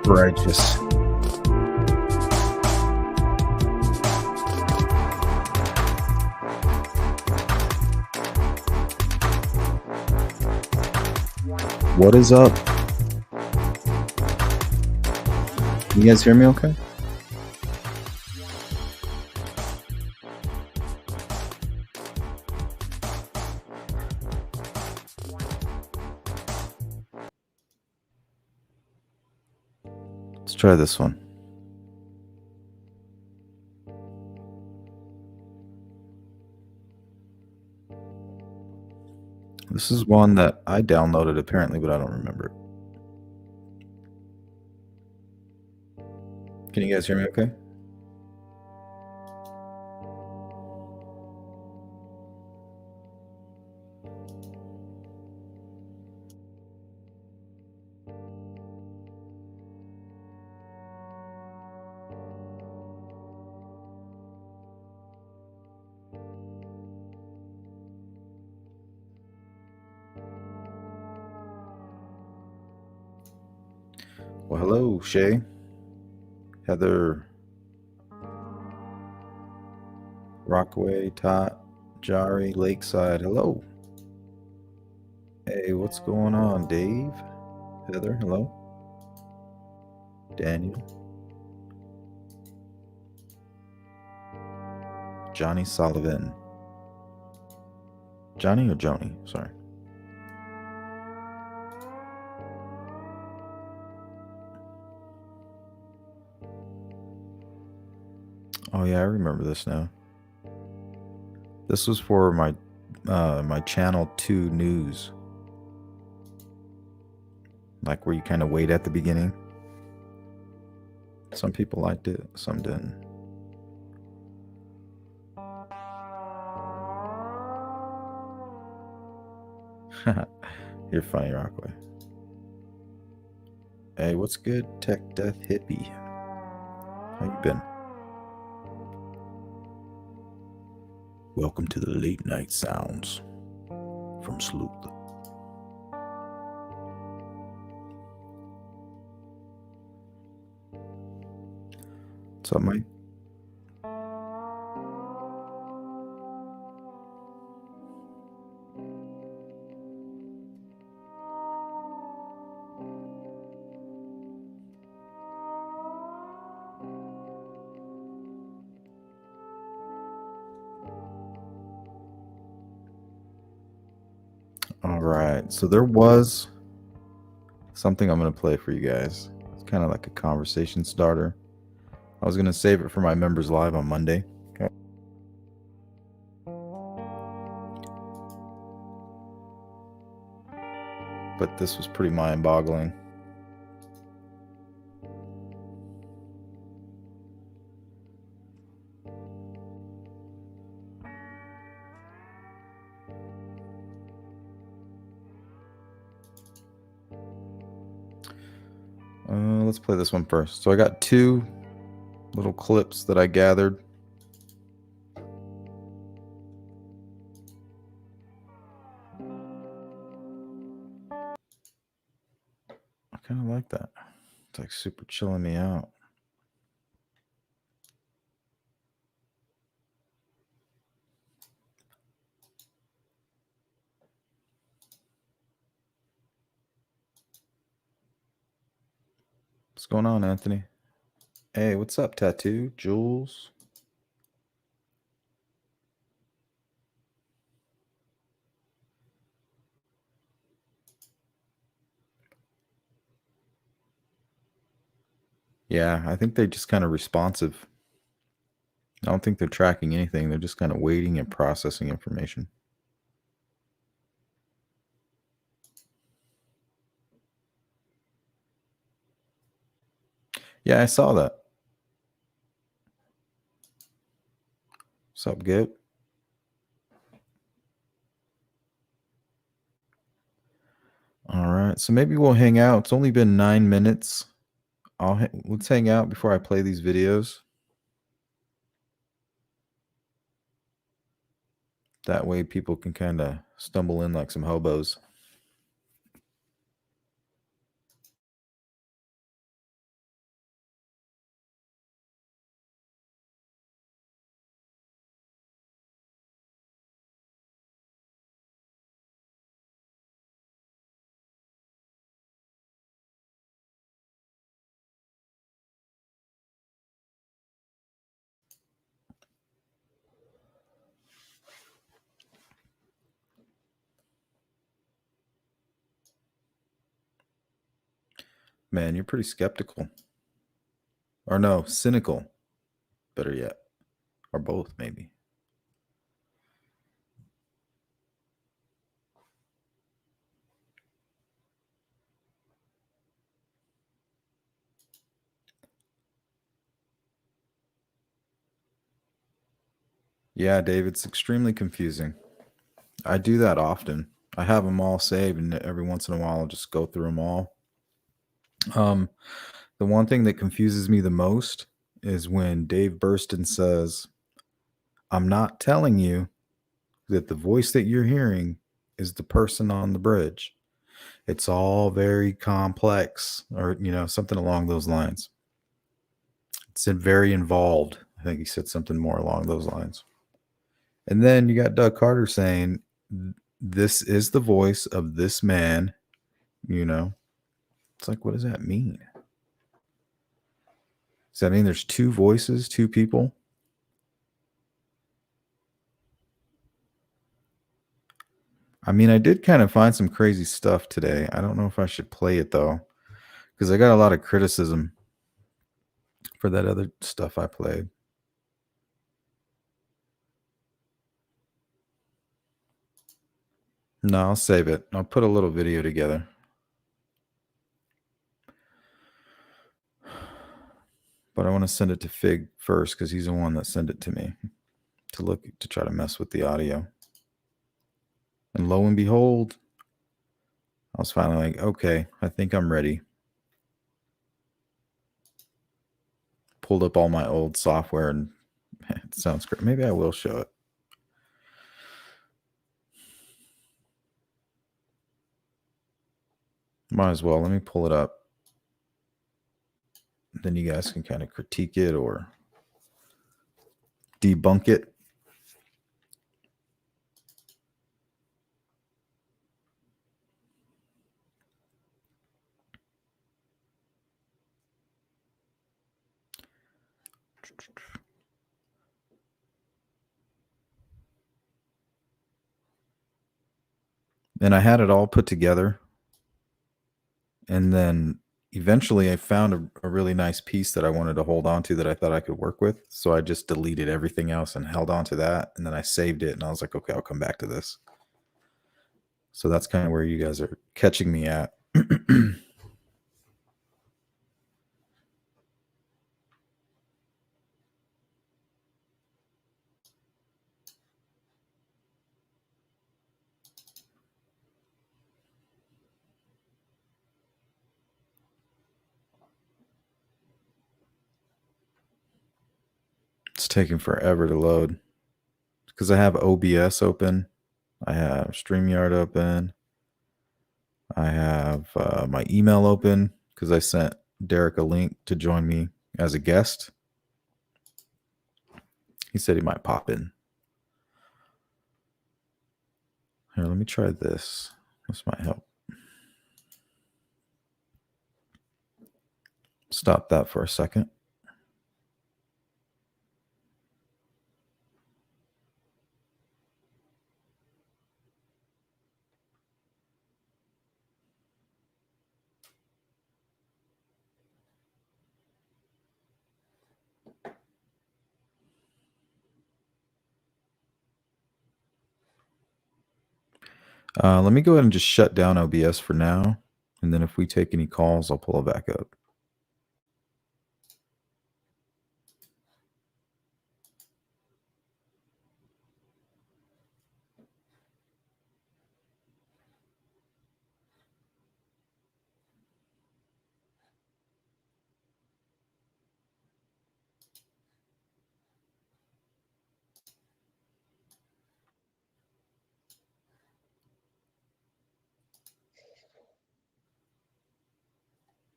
Righteous. What is up? You guys hear me okay? Let's try this one. This is one that I downloaded apparently, but I don't remember it. Can you guys hear me okay? Well, hello, Shay, Heather, Rockaway, Tot, Jari, Lakeside. Hello. Hey, what's going on, Dave? Heather, hello. Daniel. Johnny Sullivan. Johnny or Joni? Sorry. Oh yeah, I remember this now. This was for my my channel 2 news. Like where you kind of wait at the beginning. Some people liked it, some didn't. You're funny, Rockaway. Hey, what's good, Tech Death Hippie? How you been? Welcome to the late night sounds from Sleuth. What's up, Mike? All right, so there was something I'm going to play for you guys. It's kind of like a conversation starter. I was going to save it for my members live on Monday. Okay. But this was pretty mind-boggling. Let's play this one first. So I got 2 little clips that I gathered. I kind of like that. It's like super chilling me out. What's going on, Anthony? Hey, what's up, Tattoo? Jules? Yeah, I think they're just kind of responsive. I don't think they're tracking anything. They're just kind of waiting and processing information. Yeah, I saw that. What's up, Gip? All right, so maybe we'll hang out. It's only been 9 minutes. Let's hang out before I play these videos. That way people can kind of stumble in like some hobos. Man, you're pretty skeptical. Or no, cynical. Better yet. Or both, maybe. Yeah, Dave, it's extremely confusing. I do that often. I have them all saved, and every once in a while I'll just go through them all. The one thing that confuses me the most is when Dave Burston says, I'm not telling you that the voice that you're hearing is the person on the bridge. It's all very complex, or something along those lines. It's very involved. I think he said something more along those lines. And then you got Doug Carter saying, "This is the voice of this man." It's like, what does that mean? Does that mean there's two voices, two people? I mean, I did kind of find some crazy stuff today. I don't know if I should play it though, because I got a lot of criticism for that other stuff I played. No, I'll save it. I'll put a little video together. But I want to send it to Fig first because he's the one that sent it to me to try to mess with the audio. And lo and behold, I was finally like, okay, I think I'm ready. Pulled up all my old software and it sounds great. Maybe I will show it. Might as well. Let me pull it up. Then you guys can kind of critique it or debunk it. And I had it all put together. And then eventually I found a really nice piece that I wanted to hold on to that I thought I could work with. So I just deleted everything else and held on to that. And then I saved it and I was like, okay, I'll come back to this. So that's kind of where you guys are catching me at. It's taking forever to load because I have OBS open. I have StreamYard open. I have my email open because I sent Derek a link to join me as a guest. He said he might pop in. Here, let me try this. This might help. Stop that for a second. Let me go ahead and just shut down OBS for now. And then if we take any calls, I'll pull it back up.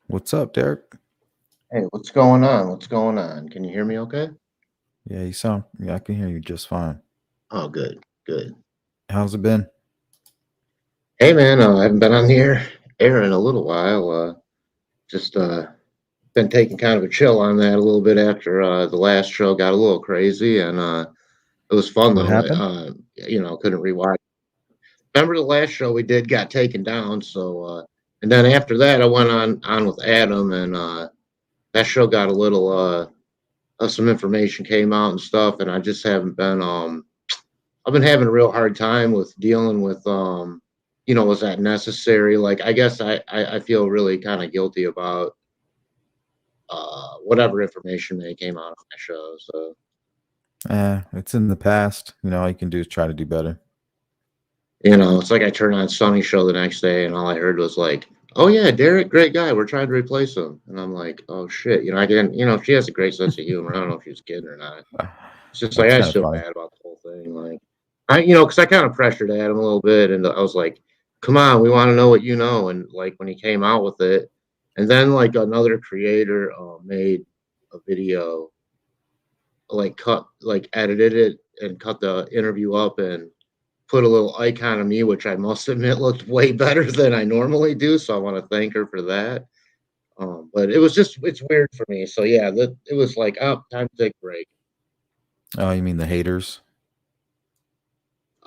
What's up, Derek? Hey, what's going on? What's going on? Can you hear me okay? Yeah, I can hear you just fine. Oh, good, good. How's it been? Hey, man, I haven't been on the air in a little while. Just been taking kind of a chill on that a little bit after the last show got a little crazy, and it was fun What though. happened? Couldn't rewatch. Remember the last show we did got taken down, so and then after that I went on with Adam, and that show got a little some information came out and stuff, and I just haven't been I've been having a real hard time with dealing with was that necessary? Like I guess I feel really kind of guilty about whatever information may came out of my show. So It's in the past. All you can do is try to do better. it's like I turned on Sonny's show the next day and all I heard was like, "Oh yeah, Derek, great guy. We're trying to replace him." And I'm like, "Oh shit." I can she has a great sense of humor. I don't know if she was kidding or not. It's just like That's I kind just of feel funny. bad about the whole thing. Like because I kind of pressured Adam a little bit, and I was like, come on, we want to know what you know. And like when he came out with it, and then like another creator made a video, like edited it and cut the interview up and put a little icon of me, which I must admit looked way better than I normally do. So I want to thank her for that. But it was just it's weird for me. So yeah, it was like, oh, time to take a break. Oh, you mean the haters?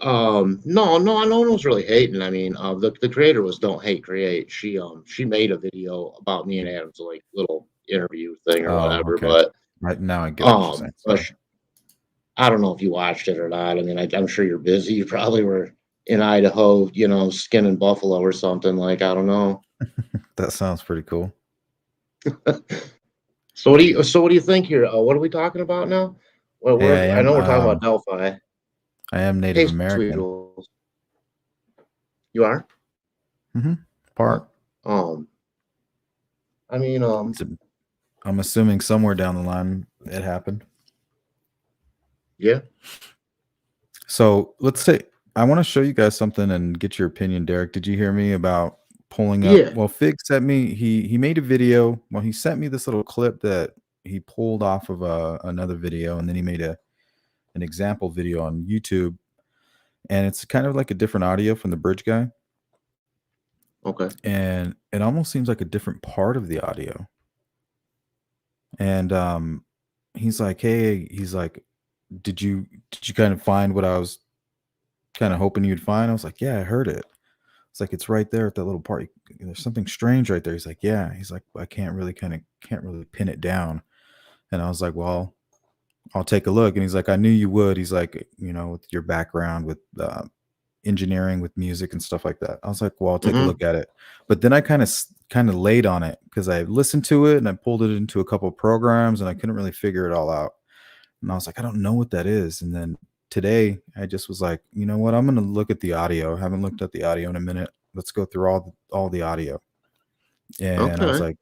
No one was really hating. I mean, the creator was Don't Hate Create. She made a video about me and Adam's like little interview thing or Oh, whatever. okay. But Right now I get what you're saying. but Sorry. I don't know if you watched it or not. I mean, I'm sure you're busy. You probably were in Idaho, skinning buffalo or something. Like I don't know. That sounds pretty cool. So what do you think here? What are we talking about now? Well, Hey, I know we're talking about Delphi. I am Native Hey, Sweet American. Rules. You are? Part. I mean, I'm assuming somewhere down the line it happened. yeah. So let's say I want to show you guys something and get your opinion, Derek. Did you hear me about pulling up? Yeah. Well, Fig sent me. He made a video. Well, he sent me this little clip that he pulled off of another video, and then he made an example video on YouTube, and it's kind of like a different audio from the bridge guy. Okay. And it almost seems like a different part of the audio. And he's like, hey, he's like, did you kind of find what I was kind of hoping you'd find? I was like, yeah, I heard it. It's like, it's right there at that little part. There's something strange right there. He's like, yeah. He's like, I can't really pin it down. And I was like, well, I'll take a look. And he's like, I knew you would. He's like, with your background with engineering, with music and stuff like that. I was like, well, I'll take a look at it. But then I kind of laid on it because I listened to it and I pulled it into a couple of programs and I couldn't really figure it all out. And I was like, I don't know what that is. And then today I just was like, you know what? I'm going to look at the audio. I haven't looked at the audio in a minute. Let's go through all the audio. And I was like,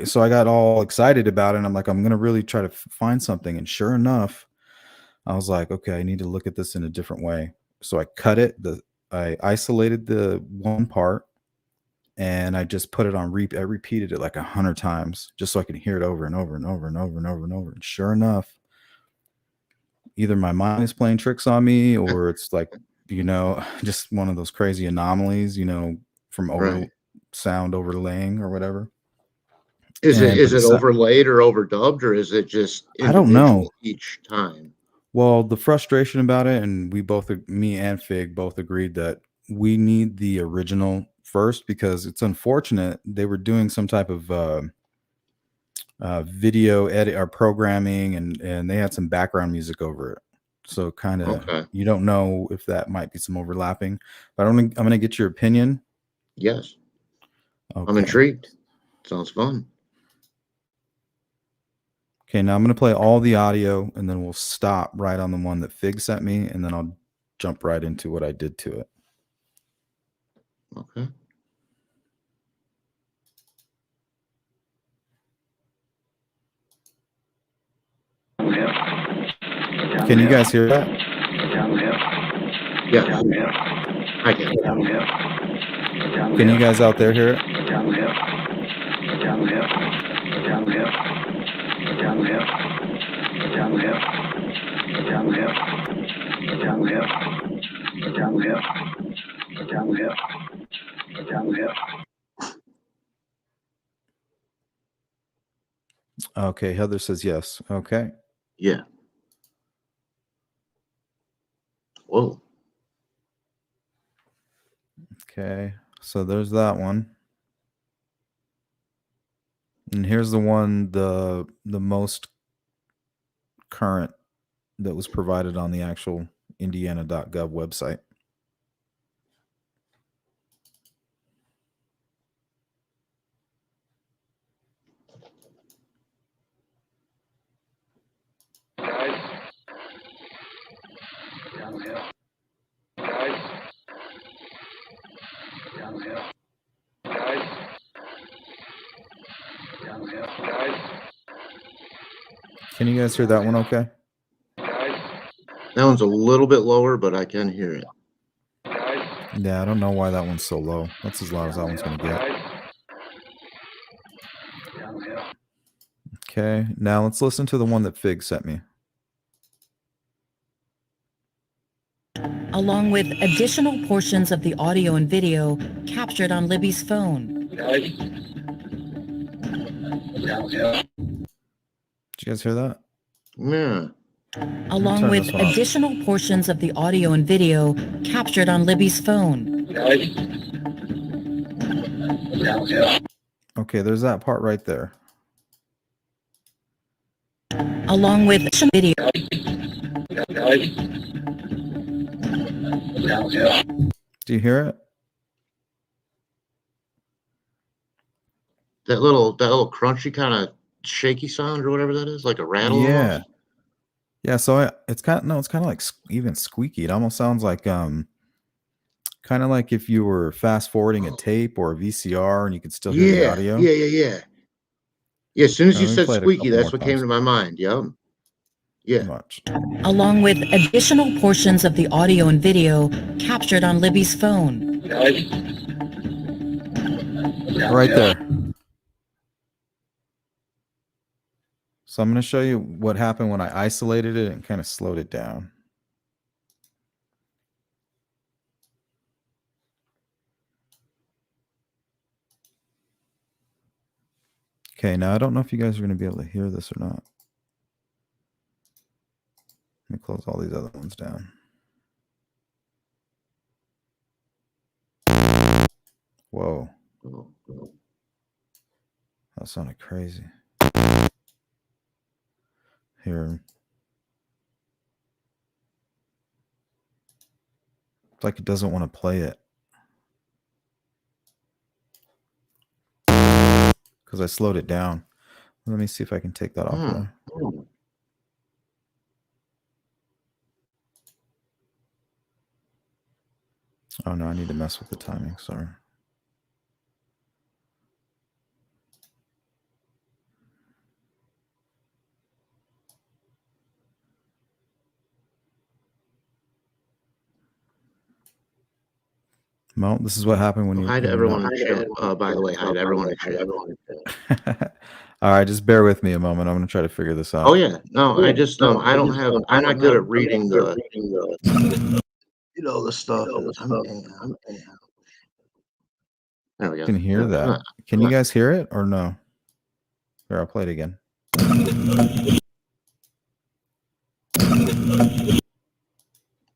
so I got all excited about it. And I'm like, I'm going to really try to find something. And sure enough, I was like, okay, I need to look at this in a different way. So I cut it. I isolated the one part and I just put it on repeat. I repeated it like 100 times just so I could hear it over and over and over and over and over and over. And sure enough, either my mind is playing tricks on me or it's like, just one of those crazy anomalies, from sound overlaying or whatever. Is it overlaid or overdubbed, or is it just I don't know each time? Well, the frustration about it, and me and Fig both agreed that we need the original first because it's unfortunate they were doing some type of video edit or programming, and they had some background music over it. So kind of you don't know if that might be some overlapping. But I'm gonna get your opinion. Yes. Okay. I'm intrigued. Sounds fun. Okay, now I'm going to play all the audio, and then we'll stop right on the one that Fig sent me, and then I'll jump right into what I did to it. Okay. Can you guys hear that? Yeah. I can. Can you guys out there hear it? Okay, Heather says yes. Okay. Yeah. Whoa. Okay, so there's that one. And here's the one, the most current that was provided on the actual indiana.gov website. Can you guys hear that one okay? That one's a little bit lower, but I can hear it. Yeah, I don't know why that one's so low. That's as loud as that one's going to get. Okay, now let's listen to the one that Fig sent me. Along with additional portions of the audio and video captured on Libby's phone. Did you guys hear that? Yeah. Along with additional portions of the audio and video captured on Libby's phone. Okay, there's that part right there. Along with video. Do you hear it? That little crunchy kind of shaky sound or whatever that is, like a rattle. Yeah. Almost? Yeah, so it's kind of like even squeaky. It almost sounds like kind of like if you were fast forwarding a tape or a VCR and you could still hear the audio. Yeah. As soon as you said play it a squeaky, couple that's more what came times. to my mind. Yep. Yeah. Watch. Along with additional portions of the audio and video captured on Libby's phone. Right there. So I'm going to show you what happened when I isolated it and kind of slowed it down. Okay, now I don't know if you guys are going to be able to hear this or not. Let me close all these other ones down. Whoa. That sounded crazy. Here. It's like it doesn't want to play it. Because I slowed it down. Let me see if I can take that off of there. Oh no, I need to mess with the timing. Sorry. Well, this is what happened when you. Hi to everyone in chat. By the way, hi to everyone in chat. All right, just bear with me a moment. I'm going to try to figure this out. Oh yeah, no, I just I don't have. I'm not good at reading the. The stuff. There we go. I can hear that. Can you guys hear it or no? Here, I'll play it again.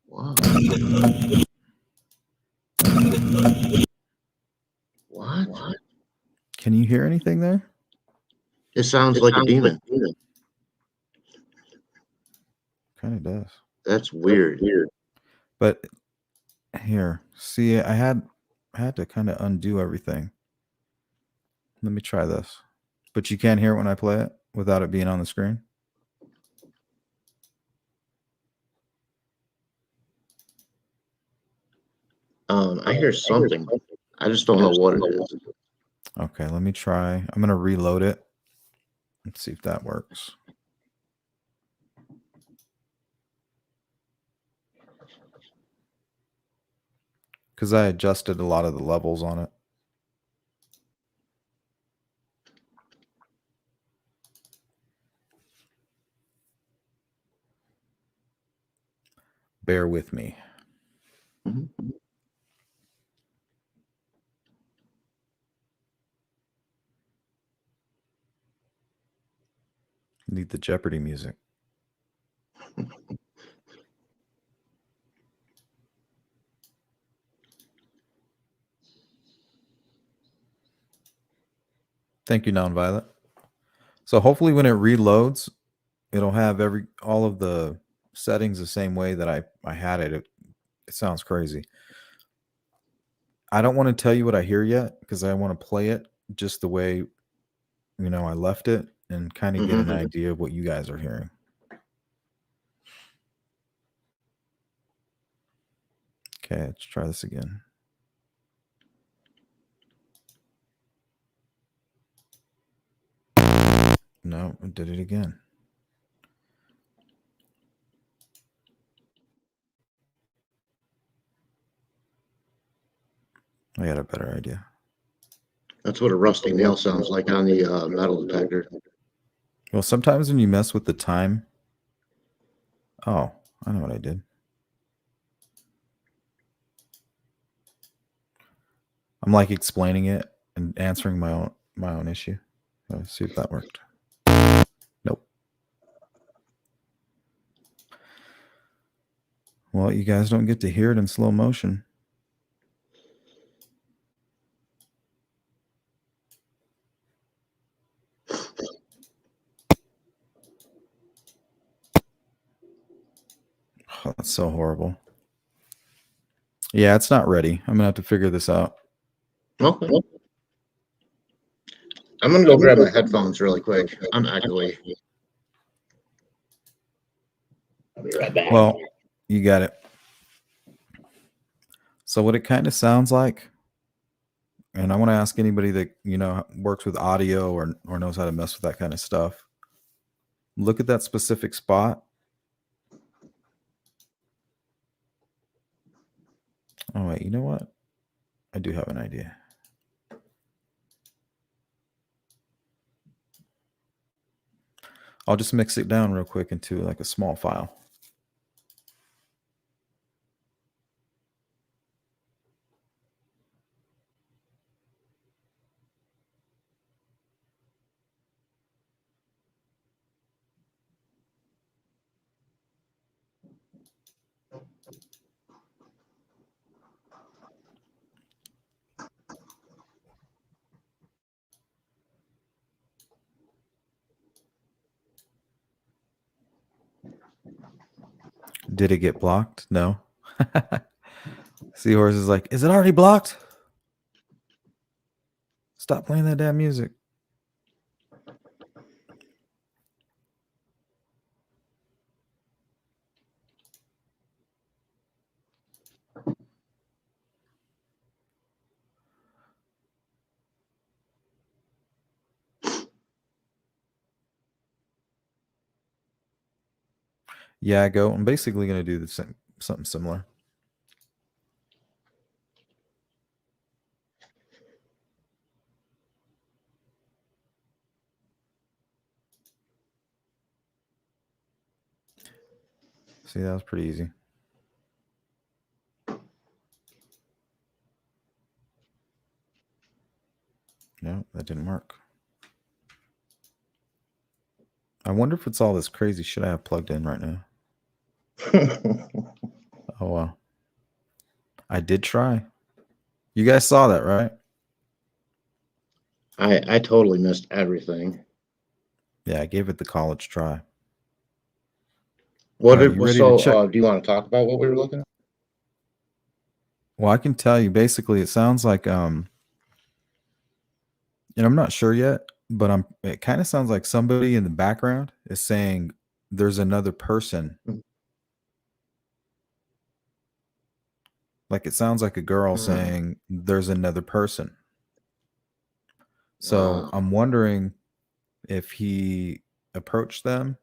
Wow. What? Can you hear anything there? It sounds like a demon. Kind of does. That's weird. But here, see, I had to kind of undo everything. Let me try this. But you can't hear it when I play it without it being on the screen? I hear something. I just don't know what it is. Okay, let me try. I'm going to reload it. Let's see if that works. Because I adjusted a lot of the levels on it. Bear with me. Mm-hmm. Need the Jeopardy music. Thank you, Nonviolet. So hopefully when it reloads, it'll have all of the settings the same way that I had it. It sounds crazy. I don't want to tell you what I hear yet because I want to play it just the way, I left it and kind of get an idea of what you guys are hearing. Okay, let's try this again. No, it did it again. I got a better idea. That's what a rusting nail sounds like on the metal detector. Well, sometimes when you mess with the time. Oh, I know what I did. I'm like explaining it and answering my own issue. Let's see if that worked. Nope. Well, you guys don't get to hear it in slow motion. Oh, that's so horrible. Yeah, it's not ready. I'm gonna have to figure this out. Okay. I'm gonna go grab my headphones really quick. I'm actually. I'll be right back. Well, you got it. So what it kind of sounds like, and I want to ask anybody that works with audio or knows how to mess with that kind of stuff. Look at that specific spot. Oh wait, you know what? I do have an idea. I'll just mix it down real quick into like a small file. Did it get blocked? No. Seahorse is like, is it already blocked? Stop playing that damn music. Yeah, I go. I'm basically going to do the same, something similar. See, that was pretty easy. No, that didn't work. I wonder if it's all this crazy shit I have plugged in right now. Oh, wow. I did try. You guys saw that, right? I totally missed everything. Yeah, I gave it the college try. What Right, did you ready to check? do you want to talk about what we were looking at? Well, I can tell you basically it sounds like and I'm not sure yet, but it kind of sounds like somebody in the background is saying there's another person. Like it sounds like a girl saying there's another person. So I'm wondering if he approached them,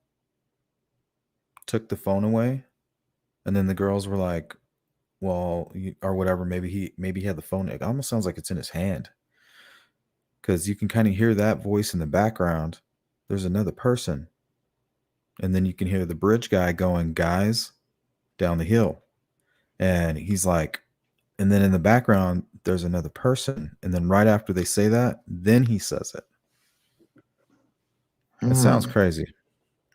took the phone away, and then the girls were like, well, or whatever, maybe he had the phone. It almost sounds like it's in his hand. Because you can kind of hear that voice in the background. There's another person. And then you can hear the bridge guy going, guys, down the hill. And he's like, and then in the background, there's another person. And then right after they say that, then he says it. It sounds crazy.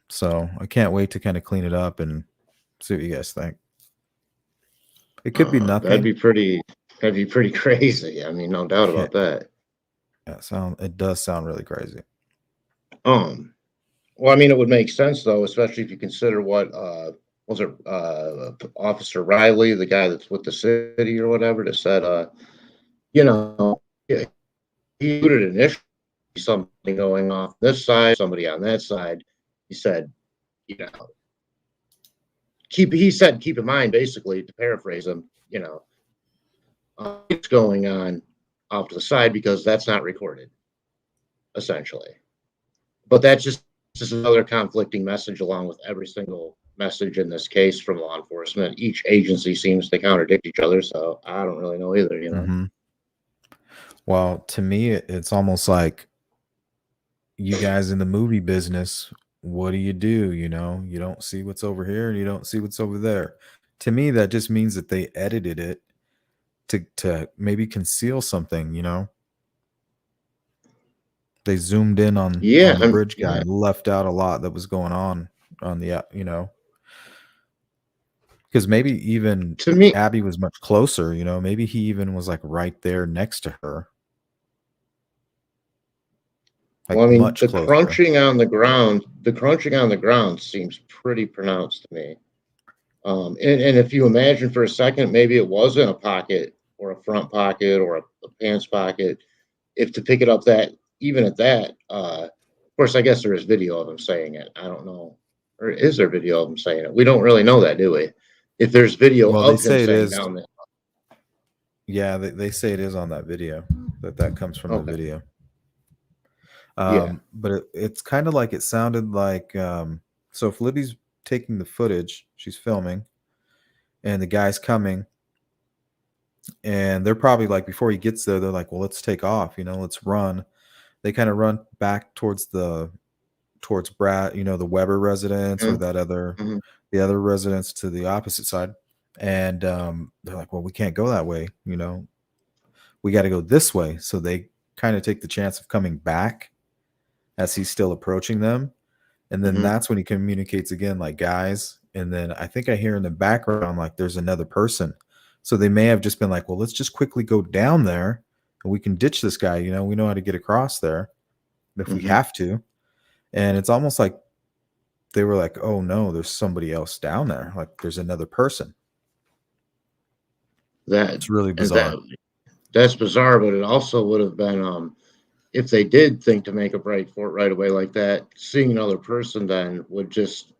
So I can't wait to kind of clean it up and see what you guys think. It could be nothing. That'd be pretty crazy. I mean, no doubt about that. Yeah, it does sound really crazy. Well, I mean, it would make sense though, especially if you consider what was it Officer Riley, the guy that's with the city or whatever, that said, he put it initially something going off this side, somebody on that side. He said, keep in mind, basically, to paraphrase him, it's going on off to the side because that's not recorded, essentially. But that's just another conflicting message along with every single message in this case from law enforcement. Each agency seems to contradict each other, so I don't really know either, Mm-hmm. Well, to me, it's almost like you guys in the movie business. What do? You know, you don't see what's over here and you don't see what's over there. To me, that just means that they edited it to maybe conceal something. You know, they zoomed in Yeah, on the bridge guy yeah. and left out a lot that was going on the you know, because maybe even To me, Abby was much closer. You know, maybe he even was like right there next to her, well, I like mean, much closer. the crunching on the ground seems pretty pronounced to me. And if you imagine for a second, maybe it was in a pocket or a front pocket or a pants pocket. If to pick it up that even at that, of course, I guess there is video of him saying it. I don't know, or is there video of him saying it? We don't really know that, do we? If there's video Well, they of him say it saying is. down there, Yeah, they say it is on that video. That comes from the okay, video. yeah, But it's kind of like it sounded like so if Libby's taking the footage, she's filming, and the guy's coming, and they're probably like before he gets there, they're like, "Well, let's take off, you know, let's run." They kind of run back towards Brad, you know, the Weber residence or mhm, that other mhm, the other residence to the opposite side. And they're like, "Well, we can't go that way, you know. We got to go this way." So they kind of take the chance of coming back as he's still approaching them. And then mhm, that's when he communicates again, like, "Guys." And then I think I hear in the background, like, there's another person. So they may have just been like, "Well, let's just quickly go down there and we can ditch this guy. You know, we know how to get across there if we mhm. have to." And it's almost like they were like, "Oh no, there's somebody else down there. Like, there's another person." That It's really and bizarre. that's bizarre, but it also would have been if they did think to make a break for it right away like that, seeing another person then would just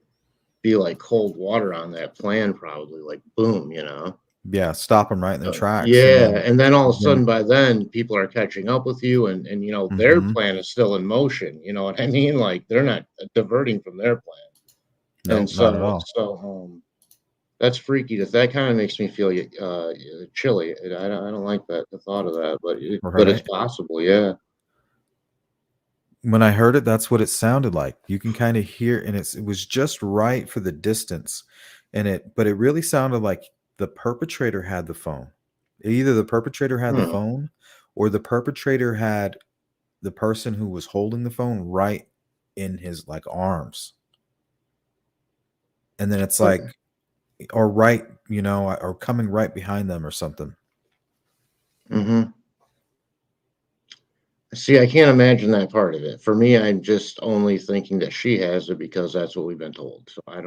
be like cold water on that plan, probably like boom, you know. Yeah, stop them right in their tracks. Yeah, and then all of a Then sudden by then people are catching up with you and you know their mhm. plan is still in motion, you know what I mean? Like they're not diverting from their plan. And Nope, not at all. that's freaky. That kind of makes me feel chilly. I don't like that the thought of that, but it's Right? possible, yeah. When I heard it, that's what it sounded like. You can kind of hear, and it was just right for the distance, but it really sounded like the perpetrator had the phone. Either the perpetrator had the Hmm. phone, or the perpetrator had the person who was holding the phone right in his like arms, and then it's Okay. like, or right, you know, or coming right behind them or something. Hmm. See, I can't imagine that part of it. For me, I'm just only thinking that she has it because that's what we've been told. So I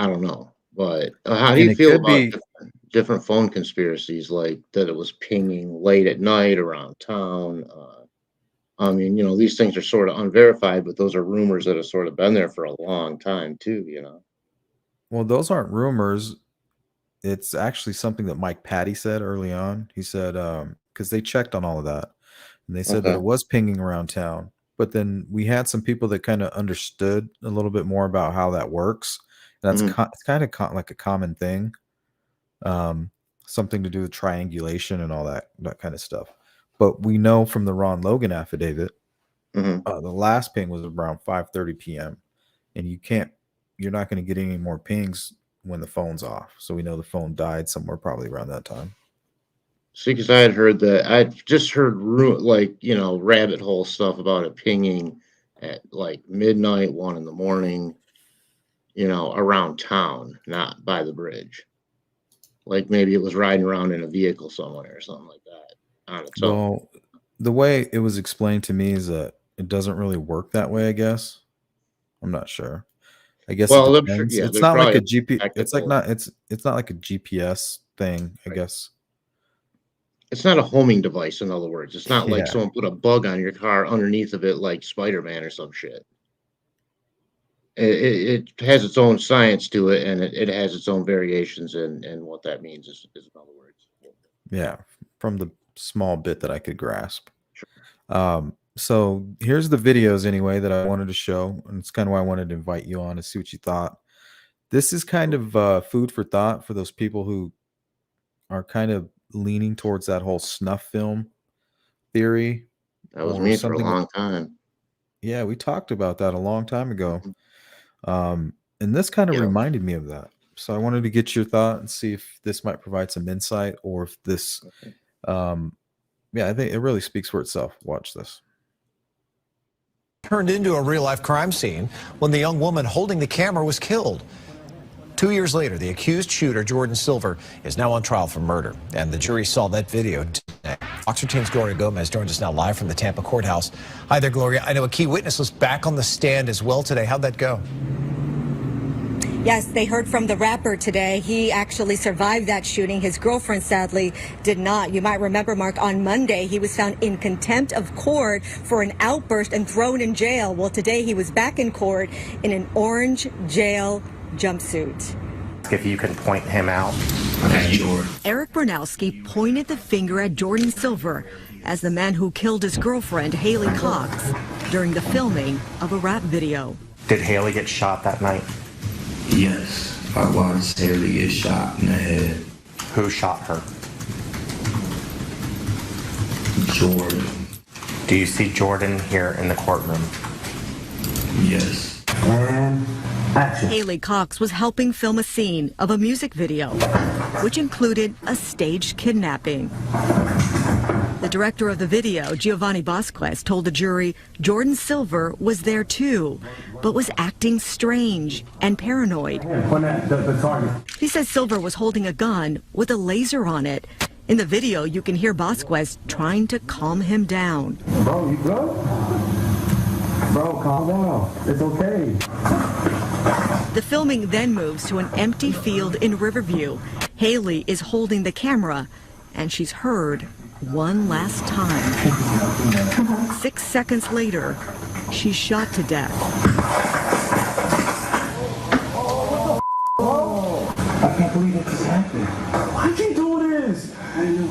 don't know. But how do And you it feel could about be. different phone conspiracies, like that it was pinging late at night around town? I mean, you know, these things are sort of unverified, but those are rumors that have sort of been there for a long time too, you know? Well, those aren't rumors. It's actually something that Mike Patty said early on. He said, because they checked on all of that, and they said that Okay. it was pinging around town. But then we had some people that kind of understood a little bit more about how that works. And that's Hmm. it's kind of like a common thing, um, something to do with triangulation and all that kind of stuff. But we know from the Ron Logan affidavit, Hmm. the last ping was around 5:30 p.m. and you're not going to get any more pings when the phone's off. So we know the phone died somewhere probably around that time. See, because I had heard that I'd just heard like you know rabbit hole stuff about it pinging at like midnight, 1 in the morning, you know, around town, not by the bridge. Like maybe it was riding around in a vehicle somewhere or something like that on its own. Well, the way it was explained to me is that it doesn't really work that way, I guess. I'm not sure. I guess it Well, I'm sure, depends. yeah, It's there's not like probably a a GP it's like technical. not it's not like a GPS thing, I Right. guess. It's not a homing device, in other words. It's not like Yeah. someone put a bug on your car underneath of it, like Spider-Man or some shit. It has its own science to it, and it has its own variations in what that means. Is in other words. Yeah. From the small bit that I could grasp. Sure. So here's the videos anyway that I wanted to show, and it's kind of why I wanted to invite you on to see what you thought. This is kind of food for thought for those people who are kind of leaning towards that whole snuff film theory That was or me for a something. long time. Yeah, we talked about that a long time ago. And this kind of Yeah. reminded me of that. So I wanted to get your thought and see if this might provide some insight or if this, yeah, I think it really speaks for itself. Watch this. Turned into a real-life crime scene when the young woman holding the camera was killed. 2 years later, the accused shooter, Jordan Silver, is now on trial for murder, and the jury saw that video today. Fox 13's Gloria Gomez joins us now live from the Tampa courthouse. Hi there, Gloria. I know a key witness was back on the stand as well today. How'd that go? Yes, they heard from the rapper today. He actually survived that shooting. His girlfriend sadly did not. You might remember, Mark, on Monday, he was found in contempt of court for an outburst and thrown in jail. Well, today he was back in court in an orange jail jumpsuit. If you can point him out. Eric Bernowski pointed the finger at Jordan Silver as the man who killed his girlfriend, Haley Cox, during the filming of a rap video. Did Haley get shot that night? Yes, I watched Haley get shot in the head. Who shot her? Jordan. Do you see Jordan here in the courtroom? Yes. Haley Cox was helping film a scene of a music video, which included a staged kidnapping. The director of the video, Giovanni Vasquez, told the jury Jordan Silver was there too, but was acting strange and paranoid. He says Silver was holding a gun with a laser on it. In the video, you can hear Vasquez trying to calm him down. Bro, you good? Bro, calm down. It's okay. The filming then moves to an empty field in Riverview. Haley is holding the camera, and she's heard one last time. 6 seconds later, she's shot to death. I can't believe this is happening. Why'd you do this? I know.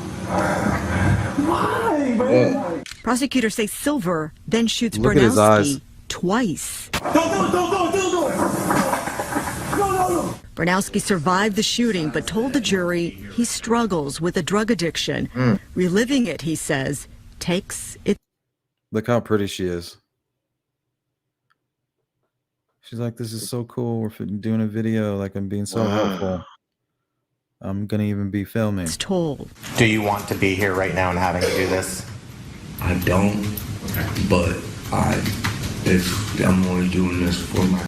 Why, man? Prosecutors say Silver then shoots Look at his eyes. Bernowski twice. Don't do it, don't do it. No. Bernowski survived the shooting, but told the jury he struggles with a drug addiction. Reliving it, he says, takes it. Look how pretty she is. She's like, this is so cool. We're doing a video. Like, I'm being so helpful. I'm going to even be filming. It's told. Do you want to be here right now and having to do this? I don't, but I'm only doing this for my.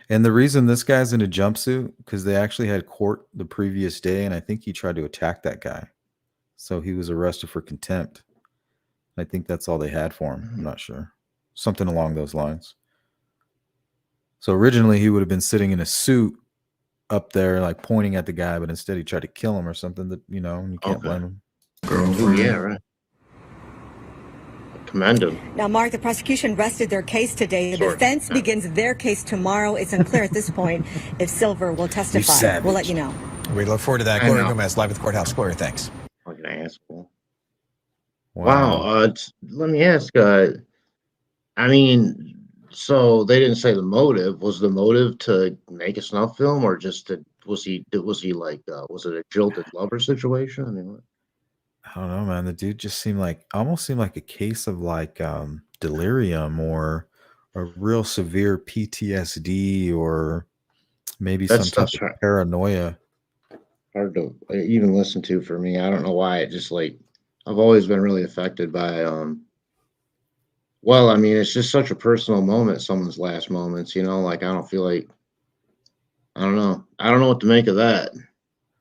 And the reason this guy's in a jumpsuit, because they actually had court the previous day, and I think he tried to attack that guy. So he was arrested for contempt. I think that's all they had for him. I'm not sure. Something along those lines. So originally he would have been sitting in a suit up there, like pointing at the guy, but instead he tried to kill him or something that, you know, you can't blame him. Oh, yeah, right. Commend him. Now, Mark, the prosecution rested their case today. The defense begins their case tomorrow. It's unclear at this point if Silver will testify. We'll let you know. We look forward to that. Gloria Gomez, live at the courthouse. Gloria, thanks. Fucking asshole. Wow. Let me ask. I mean, so they didn't say the motive. Was the motive to make a snuff film, or just to was he like was it a jilted lover situation? I mean, what? I don't know, man. The dude just almost seemed like a case of like delirium or a real severe PTSD or maybe some type of paranoia. Hard to even listen to for me. I don't know why. It just like I've always been really affected by well, I mean, it's just such a personal moment, someone's last moments, you know, like I don't feel like I don't know what to make of that.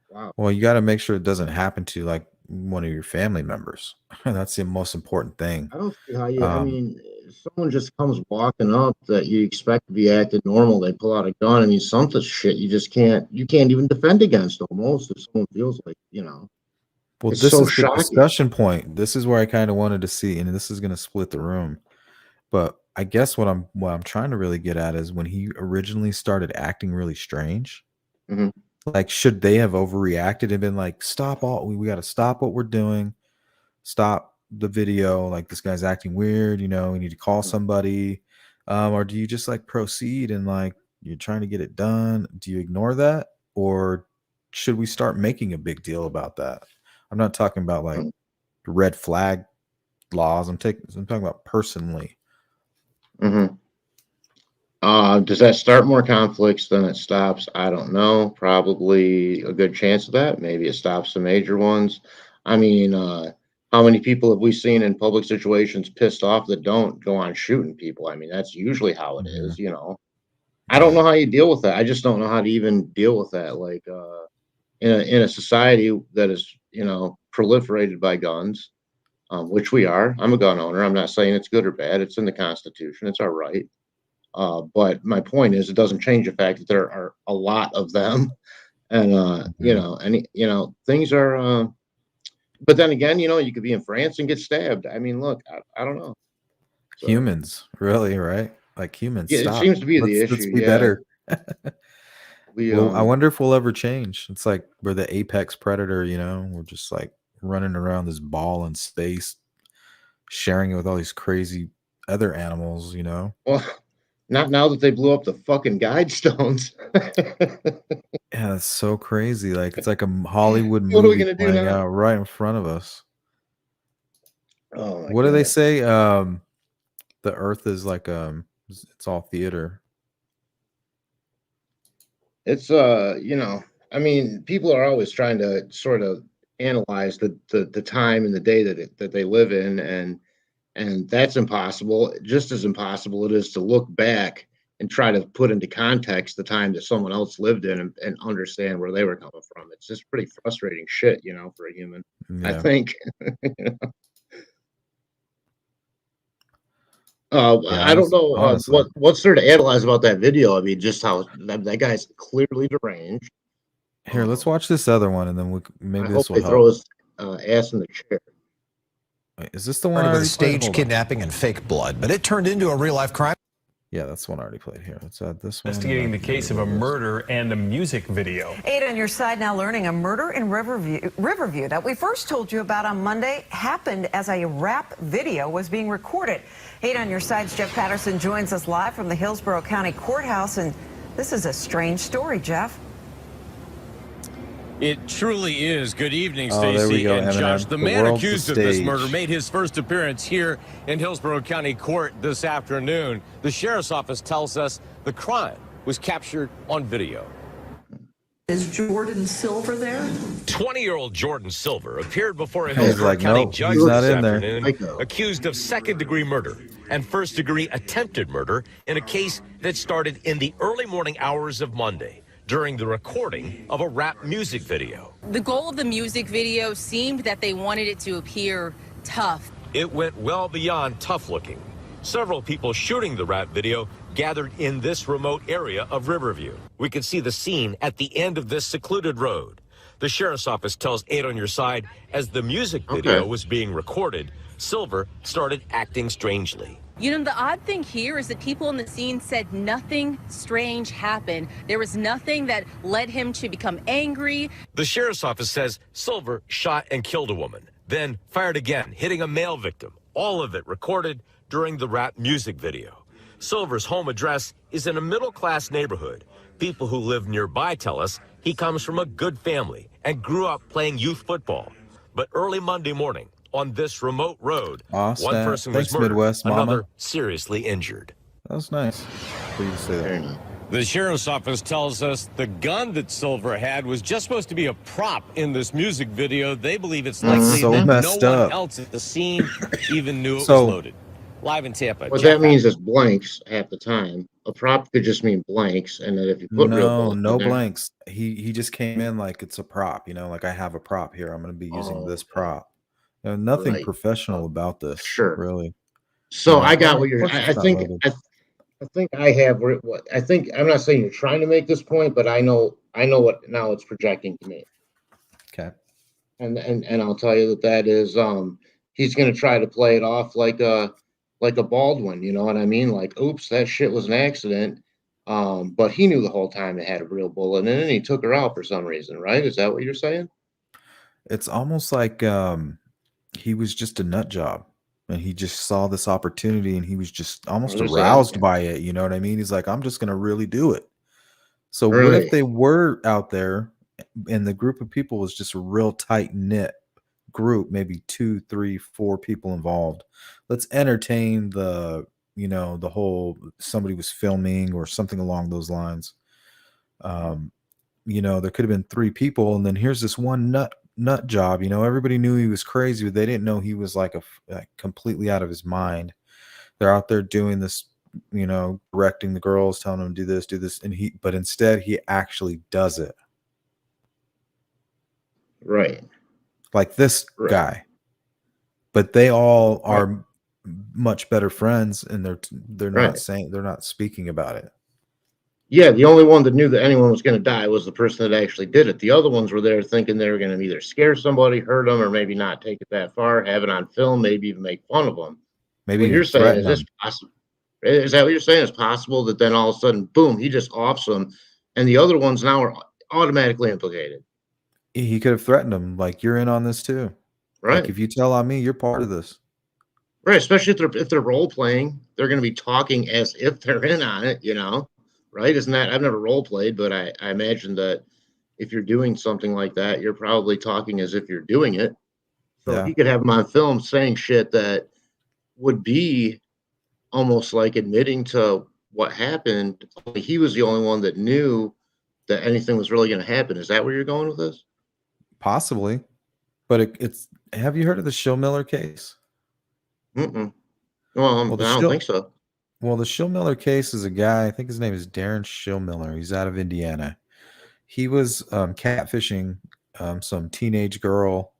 Wow. Well, you got to make sure it doesn't happen to like one of your family members. That's the most important thing. I don't see how you I mean, if someone just comes walking up that you expect to be acting normal, they pull out a gun. I mean, some shit you can't even defend against almost if someone feels like, you know. Well, it's this so is shocking. the discussion point. This is where I kind of wanted to see, and this is going to split the room. But I guess what I'm trying to really get at is when he originally started acting really strange, like should they have overreacted and been like, stop we got to stop what we're doing, stop the video, like this guy's acting weird, you know, we need to call somebody, or do you just like proceed and like you're trying to get it done? Do you ignore that, or should we start making a big deal about that? I'm not talking about like red flag laws. I'm talking about personally. Mm-hmm. Does that start more conflicts than it stops? I don't know. Probably a good chance of that. Maybe it stops the major ones. I mean, how many people have we seen in public situations pissed off that don't go on shooting people? I mean, that's usually how it is, you know. I don't know how you deal with that. I just don't know how to even deal with that. Like, in a society that is, you know, proliferated by guns, which we are. I'm a gun owner. I'm not saying it's good or bad. It's in the Constitution. It's our right. But my point is, it doesn't change the fact that there are a lot of them, and you know, things are. But then again, you know, you could be in France and get stabbed. I mean, look, I don't know. So, Humans, really, right? Like humans, yeah, it stop. seems to be the Let's issue. be Yeah, better. we Well, I wonder if we'll ever change. It's like we're the apex predator, you know. We're just like running around this ball in space, sharing it with all these crazy other animals, you know. well, not now that they blew up the fucking guide stones. Yeah, it's so crazy. Like it's like a Hollywood What are we movie gonna do playing now? out right in front of us. Oh my What do they goodness. say? The Earth is like it's all theater. It's you know, I mean, people are always trying to sort of analyze the time and the day that they live in, and that's impossible. Just as impossible it is to look back and try to put into context the time that someone else lived in and understand where they were coming from. It's just pretty frustrating shit, you know, for a human. I Yeah. think. Yeah, I don't know honestly. what's there to analyze about that video. I mean, just how that guy's clearly deranged. Here, let's watch this other one, and then I maybe hope this will they help. throw his ass in the chair. Wait, is this the one I Started with a already played? staged Hold on. kidnapping and fake blood, but it turned into a real-life crime. Yeah, that's the one I already played. Here, let's add this one. Investigating the case of a murder and a music video. 8 on your side now, learning a murder in Riverview that we first told you about on Monday happened as a rap video was being recorded. 8 on your side's Jeff Patterson joins us live from the Hillsborough County Courthouse, and this is a strange story, Jeff. It truly is. Good evening, There we Stacey go, and Eminem. Josh. The The man world's accused the of this stage. murder made his first appearance here in Hillsborough County Court this afternoon. The sheriff's office tells us the crime was captured on video. Is Jordan Silver there? 20-year-old Jordan Silver appeared before a He's Hillsborough like, County nope, judge he's not this in there. afternoon, accused of second-degree murder and first-degree attempted murder in a case that started in the early morning hours of Monday during the recording of a rap music video. The goal of the music video seemed that they wanted it to appear tough. It went well beyond tough looking. Several people shooting the rap video gathered in this remote area of Riverview. We could see the scene at the end of this secluded road. The sheriff's office tells 8 on your side as the music video was being recorded, Silver started acting strangely. You know, the odd thing here is that people on the scene said nothing strange happened. There was nothing that led him to become angry. The sheriff's office says Silver shot and killed a woman, then fired again, hitting a male victim. All of it recorded during the rap music video. Silver's home address is in a middle-class neighborhood. People who live nearby tell us he comes from a good family and grew up playing youth football. But early Monday morning, on this remote road, one person was murdered, Midwest, Mama. another seriously injured. That was nice for you to say that. The sheriff's office tells us the gun that Silver had was just supposed to be a prop in this music video. They believe it's likely So that messed no one up. else at the scene even knew it So- was loaded. Live in Tampa. What Jeff that means is blanks half the time. A prop could just mean blanks, and that if you put real No, bullets no in there, blanks. He just came in like it's a prop, you know, like I have a prop here. I'm going to be using this prop. You know, nothing Right. professional about this. Sure. Really. So Yeah. I got Well, what of you're. course I it's not think. loaded. I think I have what I think. I'm not saying you're trying to make this point, but I know what now it's projecting to me. Okay. And I'll tell you that is he's going to try to play it off like a Baldwin, you know what I mean? Like, oops, that shit was an accident. But he knew the whole time it had a real bullet in it, and he took her out for some reason, right? Is that what you're saying? It's almost like he was just a nut job and he just saw this opportunity and he was just almost There's that. aroused by it. You know what I mean? He's like, I'm just going to really do it. So what Right. if they were out there and the group of people was just real tight knit group, maybe 2, 3, 4 people involved. Let's entertain the, the whole somebody was filming or something along those lines. There could have been 3 people, and then here's this one nut job. Everybody knew he was crazy, but they didn't know he was like completely out of his mind. They're out there doing this, directing the girls, telling them do this, but instead he actually does it. Right. Like this guy. But they all are much better friends, and they're not speaking about it. Yeah, the only one that knew that anyone was going to die was the person that actually did it. The other ones were there thinking they were going to either scare somebody, hurt them, or maybe not take it that far, have it on film, maybe even make fun of them. Maybe what you're saying is this them. possible? Is that what you're saying? It's possible that then all of a sudden, boom, he just offs them, and the other ones now are automatically implicated. He could have threatened them, like, you're in on this too. Right. Like, if you tell on me, you're part of this. Right. Especially if they're role playing, they're going to be talking as if they're in on it, right? Isn't that, I've never role played, but I imagine that if you're doing something like that, you're probably talking as if you're doing it. So he could have them on film saying shit that would be almost like admitting to what happened. He was the only one that knew that anything was really going to happen. Is that where you're going with this? Possibly. But it's, have you heard of the Schillmiller case? Well, I don't think so. Well, the Schillmiller case is a guy, I think his name is Darren Schillmiller. He's out of Indiana. He was catfishing some teenage girl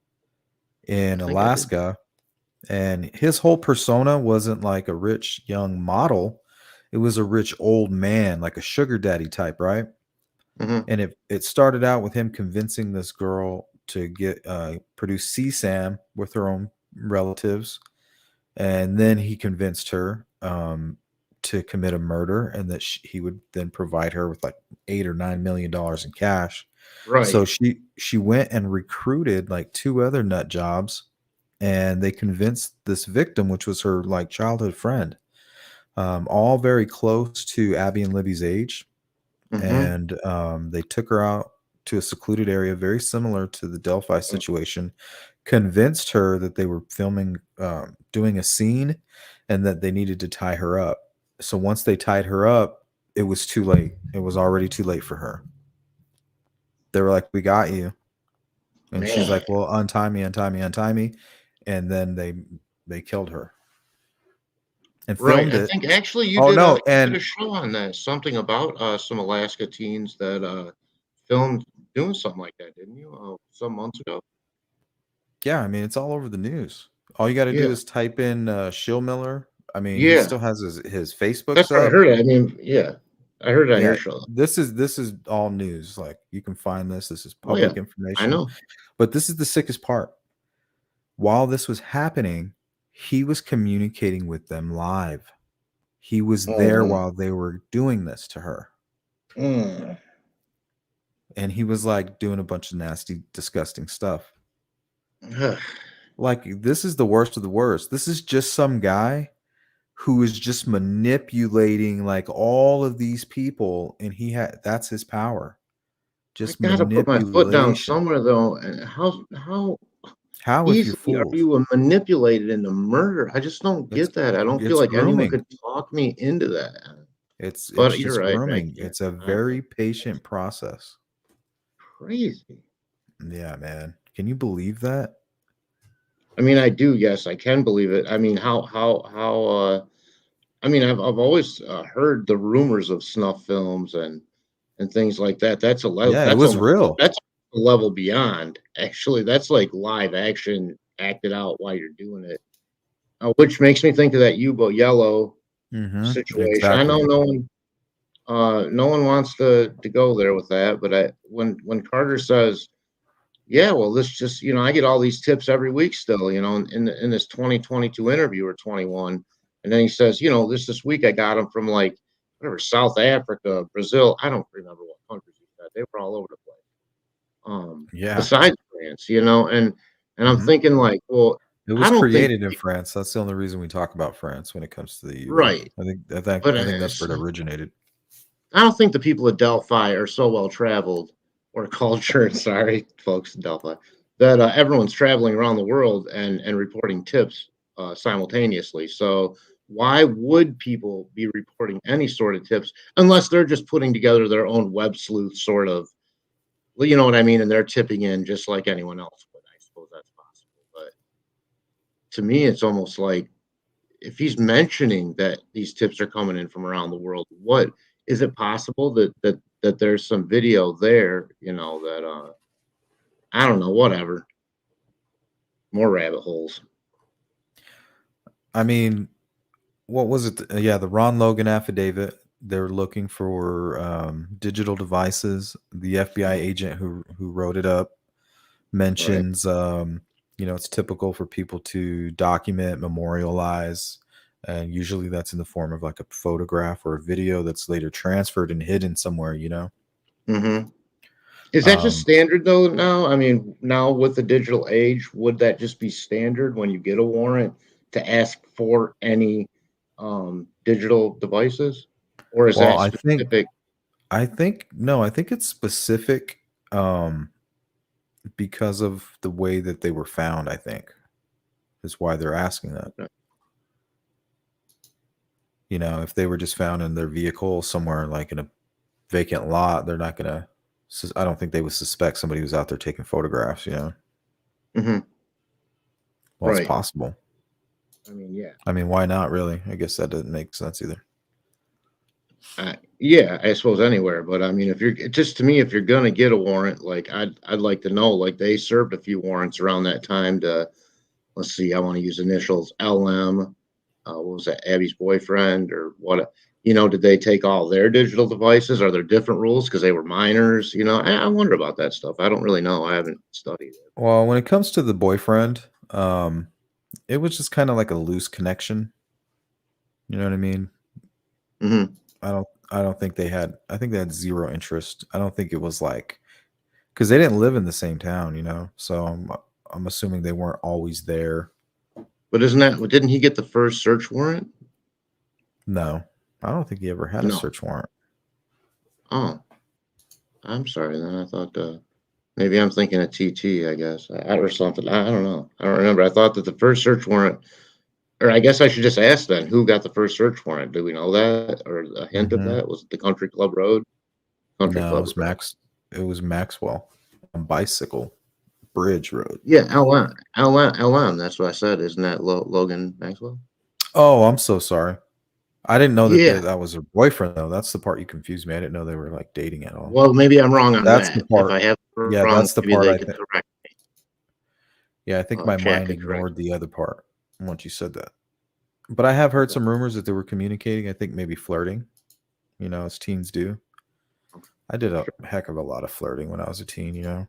in Alaska, and his whole persona wasn't like a rich young model. It was a rich old man, like a sugar daddy type, right? And it started out with him convincing this girl to get produce CSAM with her own relatives, and then he convinced her to commit a murder, and that he would then provide her with like $8 or $9 million in cash. Right. So she went and recruited like 2 other nut jobs, and they convinced this victim, which was her like childhood friend, all very close to Abby and Libby's age. And they took her out to a secluded area, very similar to the Delphi situation, convinced her that they were filming, doing a scene, and that they needed to tie her up. So once they tied her up, it was too late. It was already too late for her. They were like, we got you. And she's like, well, untie me. And then they killed her. And filmed it. I think actually you did a show on that, something about some Alaska teens that filmed doing something like that, didn't you? Some months ago. Yeah, I mean, it's all over the news. All you got to do is type in Schillmiller. I mean, he still has his Facebook. That's what I heard. I mean, I heard it on your show. This is all news. Like, you can find this. This is public information. I know. But this is the sickest part. While this was happening, he was communicating with them live. He was there while they were doing this to her. And he was like doing a bunch of nasty, disgusting stuff. Like, this is the worst of the worst. This is just some guy who is just manipulating like all of these people, and that's his power. Just I gotta put my foot down somewhere though. And how easily are you manipulated into murder? I just don't get that. I don't feel like anyone could talk me into that. But you're right. Grooming. It's a very patient process. Crazy. Yeah, man. Can you believe that? I mean, I do. Yes, I can believe it. I mean, I mean, I've always heard the rumors of snuff films and things like that. That's a level. Yeah, it was real. That's a level beyond. Actually, that's like live action acted out while you're doing it, which makes me think of that U-boat Yellow situation. Exactly. I know no one wants to go there with that, but when Carter says, yeah, well, this just, I get all these tips every week still, in this 2022 interview or 21. And then he says, this week I got them from like, whatever, South Africa, Brazil. I don't remember what countries he said. They were all over the place. Besides France, and I'm thinking like, well, it was created in France. That's the only reason we talk about France when it comes to the EU. Right. I think that's where it originated. I don't think the people at Delphi are so well traveled or cultured. Sorry, folks in Delphi. that everyone's traveling around the world and reporting tips simultaneously. So why would people be reporting any sort of tips unless they're just putting together their own web sleuth sort of, well, you know what I mean? And they're tipping in just like anyone else would. I suppose that's possible. But to me, it's almost like if he's mentioning that these tips are coming in from around the world, what is it possible that there's some video there, you know, that I don't know, whatever. More rabbit holes. I mean, what was it? Yeah, the Ron Logan affidavit. They're looking for digital devices. The FBI agent who wrote it up mentions, you know, it's typical for people to document, memorialize, and usually that's in the form of like a photograph or a video that's later transferred and hidden somewhere. You know. Mm-hmm. Is that just standard though now? I mean, now with the digital age, would that just be standard when you get a warrant to ask for any digital devices? Or is Well, that specific? I think it's specific because of the way that they were found, I think, is why they're asking that. You know, if they were just found in their vehicle somewhere like in a vacant lot, they're not gonna. I don't think they would suspect somebody who's out there taking photographs. You know. Mm-hmm. Well, it's Right. possible. I mean, yeah. I mean, why not? Really? I guess that doesn't make sense either. Yeah, I suppose anywhere, but I mean, if you're just to me, if you're gonna get a warrant, like I'd like to know, like they served a few warrants around that time to, let's see, I want to use initials LM. What was that, Abby's boyfriend or what? You know, did they take all their digital devices? Are there different rules because they were minors? You know, I wonder about that stuff. I don't really know. I haven't studied it. Well, when it comes to the boyfriend, it was just kind of like a loose connection. You know what I mean? Mm-hmm. I don't think they had. I think they had zero interest. I don't think it was like because they didn't live in the same town. You know, so I'm assuming they weren't always there. But didn't he get the first search warrant? No, I don't think he ever had a search warrant. Oh, I'm sorry. Then I thought maybe I'm thinking of TT. I guess or something. I don't know. I don't remember. I thought that the first search warrant, or I guess I should just ask then, who got the first search warrant? Do we know that, or a hint of that? Was it the Country Club Road? Country No, Club it was Road. It was Maxwell on Bicycle Bridge Road. Yeah, LM. That's what I said. Isn't that Logan Maxwell? Oh, I'm so sorry. I didn't know that that was her boyfriend though. That's the part you confused me. I didn't know they were like dating at all. Well, maybe I'm wrong on That's that. the part. If I have Yeah, wrong, that's the maybe part they I could think. correct me. Yeah, I think my Jack mind could correct ignored the other part once you said that. But I have heard some rumors that they were communicating. I think maybe flirting, you know, as teens do. I did a heck of a lot of flirting when I was a teen, you know.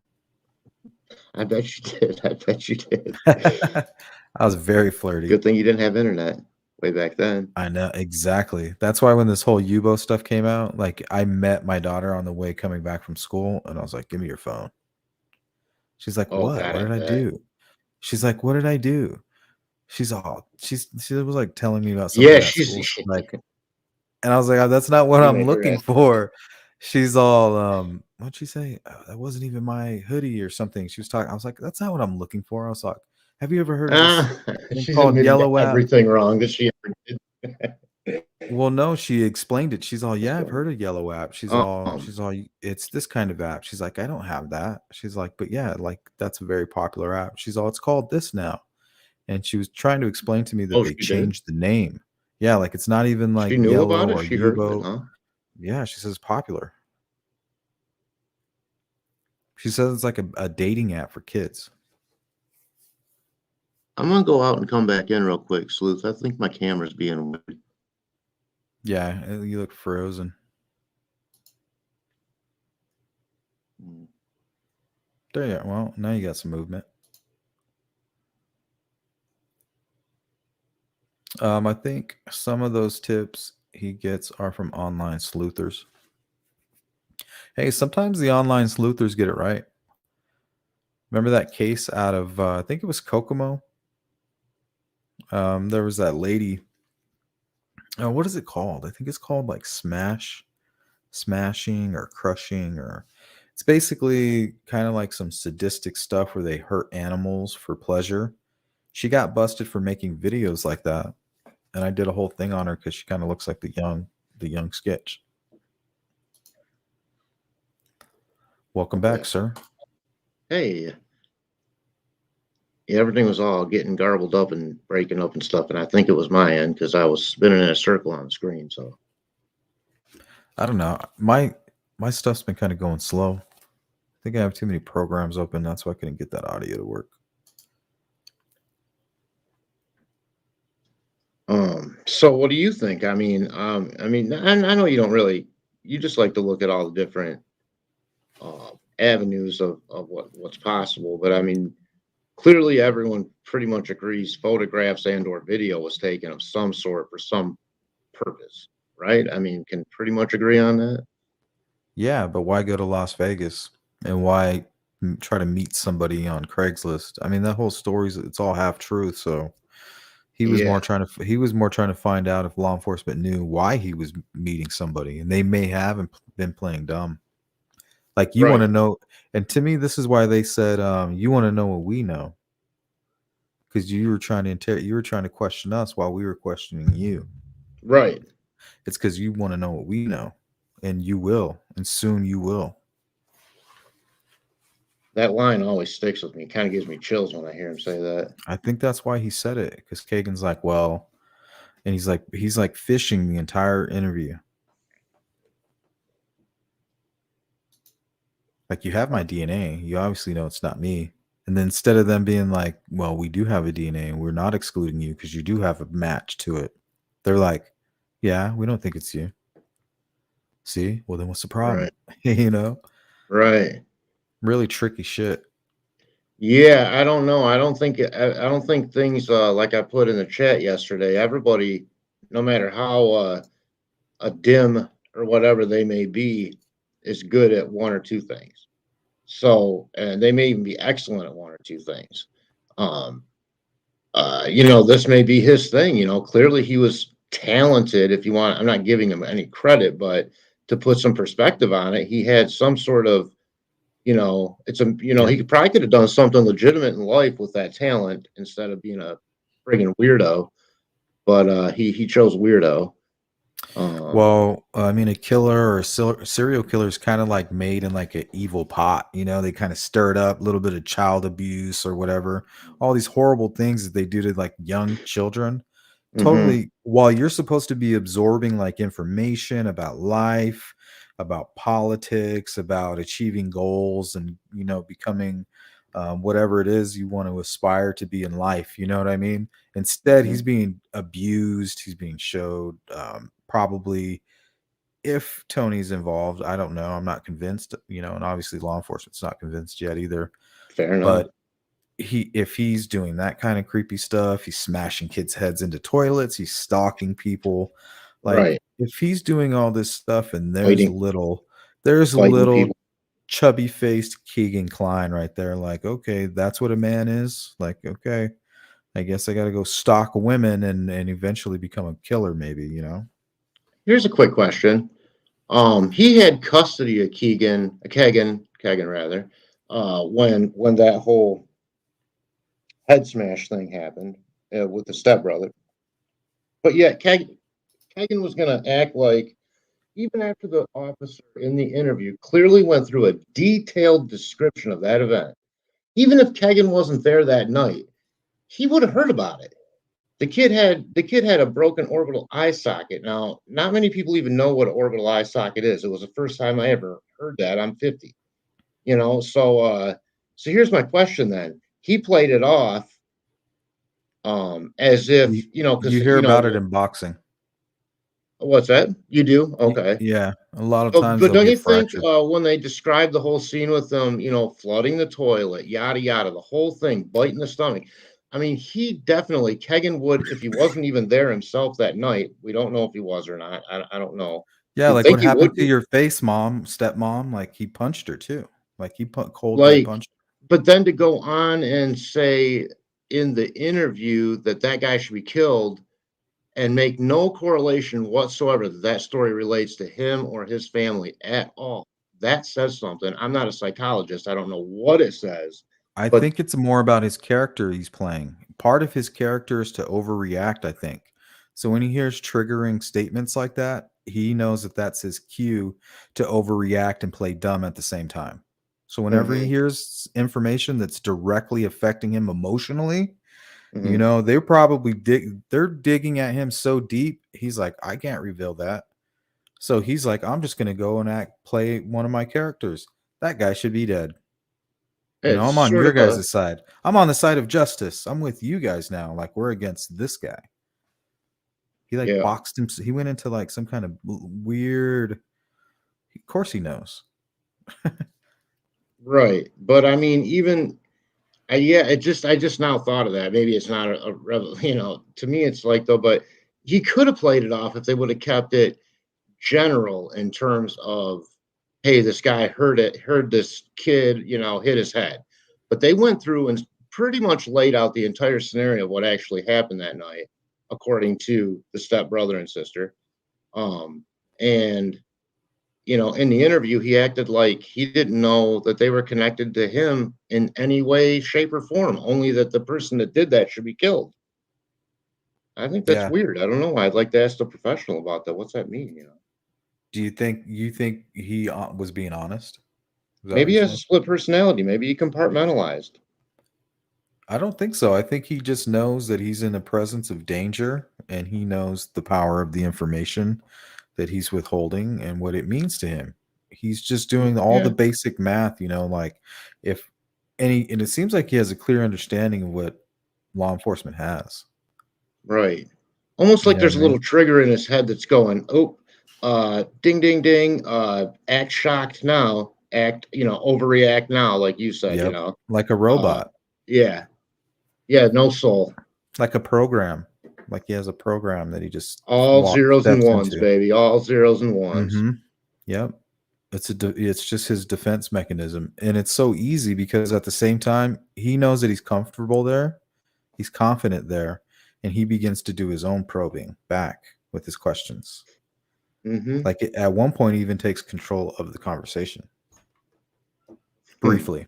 I bet you did. I bet you did. I was very flirty. Good thing you didn't have internet way back then. I know, exactly. That's why when this whole Yubo stuff came out, like I met my daughter on the way coming back from school and I was like, give me your phone. She's like, Oh, what? God, What I did I bet. do? She's like, what did I do? She was like telling me about something Yeah, at school. she's She's like, and I was like, oh, that's not what you I'm made her looking ask. for. She's all, what'd she say? That wasn't even my hoodie or something. She was talking. I was like, that's not what I'm looking for. I was like, have you ever heard of this thing She's called admitted to Yellow App? everything wrong that she ever did. Well, no, she explained it. She's all, yeah, I've heard of Yellow App. She's all, Um, it's this kind of app. She's like, I don't have that. She's like, but yeah, like that's a very popular app. She's all, it's called this now. And she was trying to explain to me that oh, they she did? changed the name. Yeah, like it's not even like She knew Yellow about it? or She heard of it, Yubo. huh? Yeah, she says popular. She says it's like a dating app for kids. I'm gonna go out and come back in real quick, Sleuth. I think my camera's being weird. Yeah, you look frozen. There you go. Well, now you got some movement. I think some of those tips he gets are from online sleuthers. Hey, sometimes the online sleuthers get it right. Remember that case out of, I think it was Kokomo? There was that lady. What is it called? I think it's called like smashing or crushing, or It's basically kind of like some sadistic stuff where they hurt animals for pleasure. She got busted for making videos like that, and I did a whole thing on her because she kind of looks like the young sketch. Welcome back, sir. Hey. Yeah, everything was all getting garbled up and breaking up and stuff, and I think it was my end because I was spinning in a circle on the screen. So I don't know. My stuff's been kind of going slow. I think I have too many programs open. That's why I couldn't get that audio to work. So what do you think? I mean, I know you don't really, you just like to look at all the different avenues of what's possible, but I mean, clearly everyone pretty much agrees photographs and/or video was taken of some sort for some purpose, right? I mean, can pretty much agree on that. Yeah, but why go to Las Vegas and why try to meet somebody on Craigslist? I mean, that whole story's it's all half truth. So he was Yeah, more trying to find out if law enforcement knew why he was meeting somebody, and they may have been playing dumb. Like you want to right, know, and to me, this is why they said you want to know what we know because you were trying to you were trying to question us while we were questioning you. right. It's because you want to know what we know, and you will, and soon you will. That line always sticks with me. Kind of gives me chills when I hear him say that. I think that's why he said it because Kagan's like, well, and he's like fishing the entire interview. Like, you have my DNA. You obviously know it's not me. And then instead of them being like, well, we do have a DNA and we're not excluding you because you do have a match to it, they're like, yeah, we don't think it's you. See? Well, then what's the problem? Right, You know? right. Really tricky shit. Yeah, I don't know. I don't think things like I put in the chat yesterday. Everybody, no matter how a dim or whatever they may be, is good at one or two things. So, and they may even be excellent at one or two things. Um, this may be his thing. Clearly he was talented. If you want, I'm not giving him any credit, but to put some perspective on it, he had some sort of, Yeah. he probably could have done something legitimate in life with that talent instead of being a friggin' weirdo. But he chose weirdo. Well, I mean, a killer or a serial killer is kind of like made in like an evil pot. You know, they kind of stir it up, a little bit of child abuse or whatever. All these horrible things that they do to like young children. Mm-hmm. Totally. While you're supposed to be absorbing like information about life, about politics, about achieving goals, and becoming whatever it is you want to aspire to be in life. You know what I mean? Instead, Mm-hmm. he's being abused. He's being showed probably if Tony's involved. I don't know. I'm not convinced. And obviously law enforcement's not convinced yet either. Fair enough. But if he's doing that kind of creepy stuff, he's smashing kids' heads into toilets, he's stalking people. Like Right. if he's doing all this stuff and Fighting, there's a fighting little people. chubby faced Keegan Klein right there. Like, okay, that's what a man is. Like, okay, I guess I gotta go stalk women and eventually become a killer, maybe. Here's a quick question. He had custody of Keegan rather, when that whole head smash thing happened with the stepbrother. But yet, Keegan was going to act like, even after the officer in the interview clearly went through a detailed description of that event, even if Keegan wasn't there that night, he would have heard about it. The kid had a broken orbital eye socket. Now, not many people even know what an orbital eye socket is. It was the first time I ever heard that. I'm 50. So here's my question then. He played it off as You, if, because you hear about it in boxing. what's that? You do? Okay. Yeah, a lot of times But there'll don't be a you think fracture. when they described the whole scene with them, flooding the toilet, yada yada, the whole thing, biting the stomach? I mean, Kegan would, if he wasn't even there himself that night. We don't know if he was or not. I don't know. Yeah, You'd like what think he happened would to be. your face mom, stepmom, like he punched her too. Like he cold dead Like, punched. but then to go on and say in the interview that guy should be killed and make no correlation whatsoever that story relates to him or his family at all. that says something. I'm not a psychologist. I don't know what it says, I but think it's more about his character he's playing. Part of his character is to overreact, I think. So when he hears triggering statements like that, he knows that that's his cue to overreact and play dumb at the same time. So whenever he Mhm, hears information that's directly affecting him emotionally, you mhm. know, they're digging at him so deep, he's like, I can't reveal that. So he's like, I'm just gonna go and play one of my characters. That guy should be dead. You know, It's I'm on sort your of a guys' side. I'm on the side of justice. I'm with you guys now. Like we're against this guy. He like yeah, boxed him. He went into like some kind of weird. Of course, he knows. right. But I mean, even yeah, I just now thought of that. Maybe it's not you know, to me it's like though, but he could have played it off if they would have kept it general in terms of, hey, this guy heard this kid, you know, hit his head. But they went through and pretty much laid out the entire scenario of what actually happened that night, according to the stepbrother and sister. And you know, in the interview, he acted like he didn't know that they were connected to him in any way, shape, or form, only that the person that did that should be killed. I think that's Yeah. weird. I don't know. I'd like to ask the professional about that. What's that mean? You know, Do you think he was being honest? Is that what maybe you're he has a saying? split personality. Maybe he compartmentalized. I don't think so. I think he just knows that he's in the presence of danger, and he knows the power of the information that he's withholding and what it means to him. He's just doing all the Yeah, basic math, you know, like if and it seems like he has a clear understanding of what law enforcement has. right. Almost You like know what there's I a mean? little trigger in his head that's going, oh, ding, ding, ding, act shocked now, act, you know, overreact now, like you said, you Yep. know. Like a Uh, robot, yeah, yeah, no soul. like a program. Like he has a program that he just All walk zeros and steps ones, into. baby. All zeros and ones. Mhm. Yep. It's just his defense mechanism, and it's so easy because at the same time he knows that he's comfortable there, he's confident there, and he begins to do his own probing back with his questions. Mm-hmm. Like at one point, he even takes control of the conversation Hmm. briefly.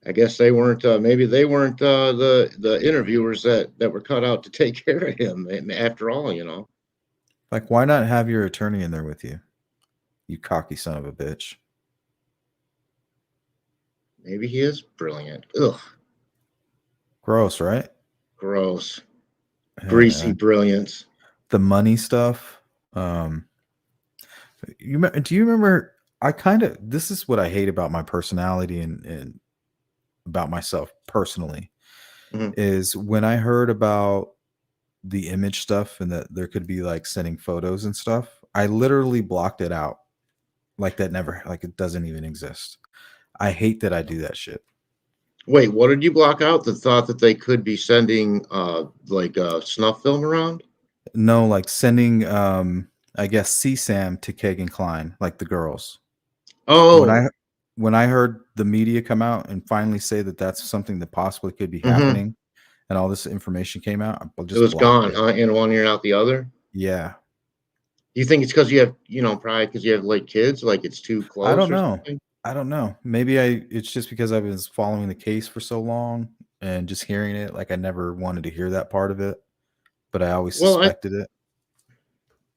I guess they weren't. Maybe they weren't the interviewers that were cut out to take care of him. After all, you know. Like, why not have your attorney in there with you? You cocky son of a bitch. Maybe he is brilliant. Ugh, Gross, right? gross, Yeah, greasy man. brilliance. The money stuff. Um, do you remember? I kind of. This is what I hate about my personality and about myself personally Mhm. is when I heard about the image stuff and that there could be like sending photos and stuff. I literally blocked it out. Like that never. Like it doesn't even exist. I hate that I do that shit. Wait, what did you block out? The thought that they could be sending like snuff film around? No, like sending I guess CSAM to Keegan Klein, like the girls. When Oh, I heard the media come out and finally say that that's something that possibly could be mm-hmm. happening and all this information came out, I It just was blocked gone, it. huh? In one ear and out the other. Yeah. Do you think it's because you have, you know, probably because you have like kids, like it's too I close don't or know. something? I don't know. Maybe it's just because I've been following the case for so long and just hearing it, like I never wanted to hear that part of it, but I always Well, suspected it.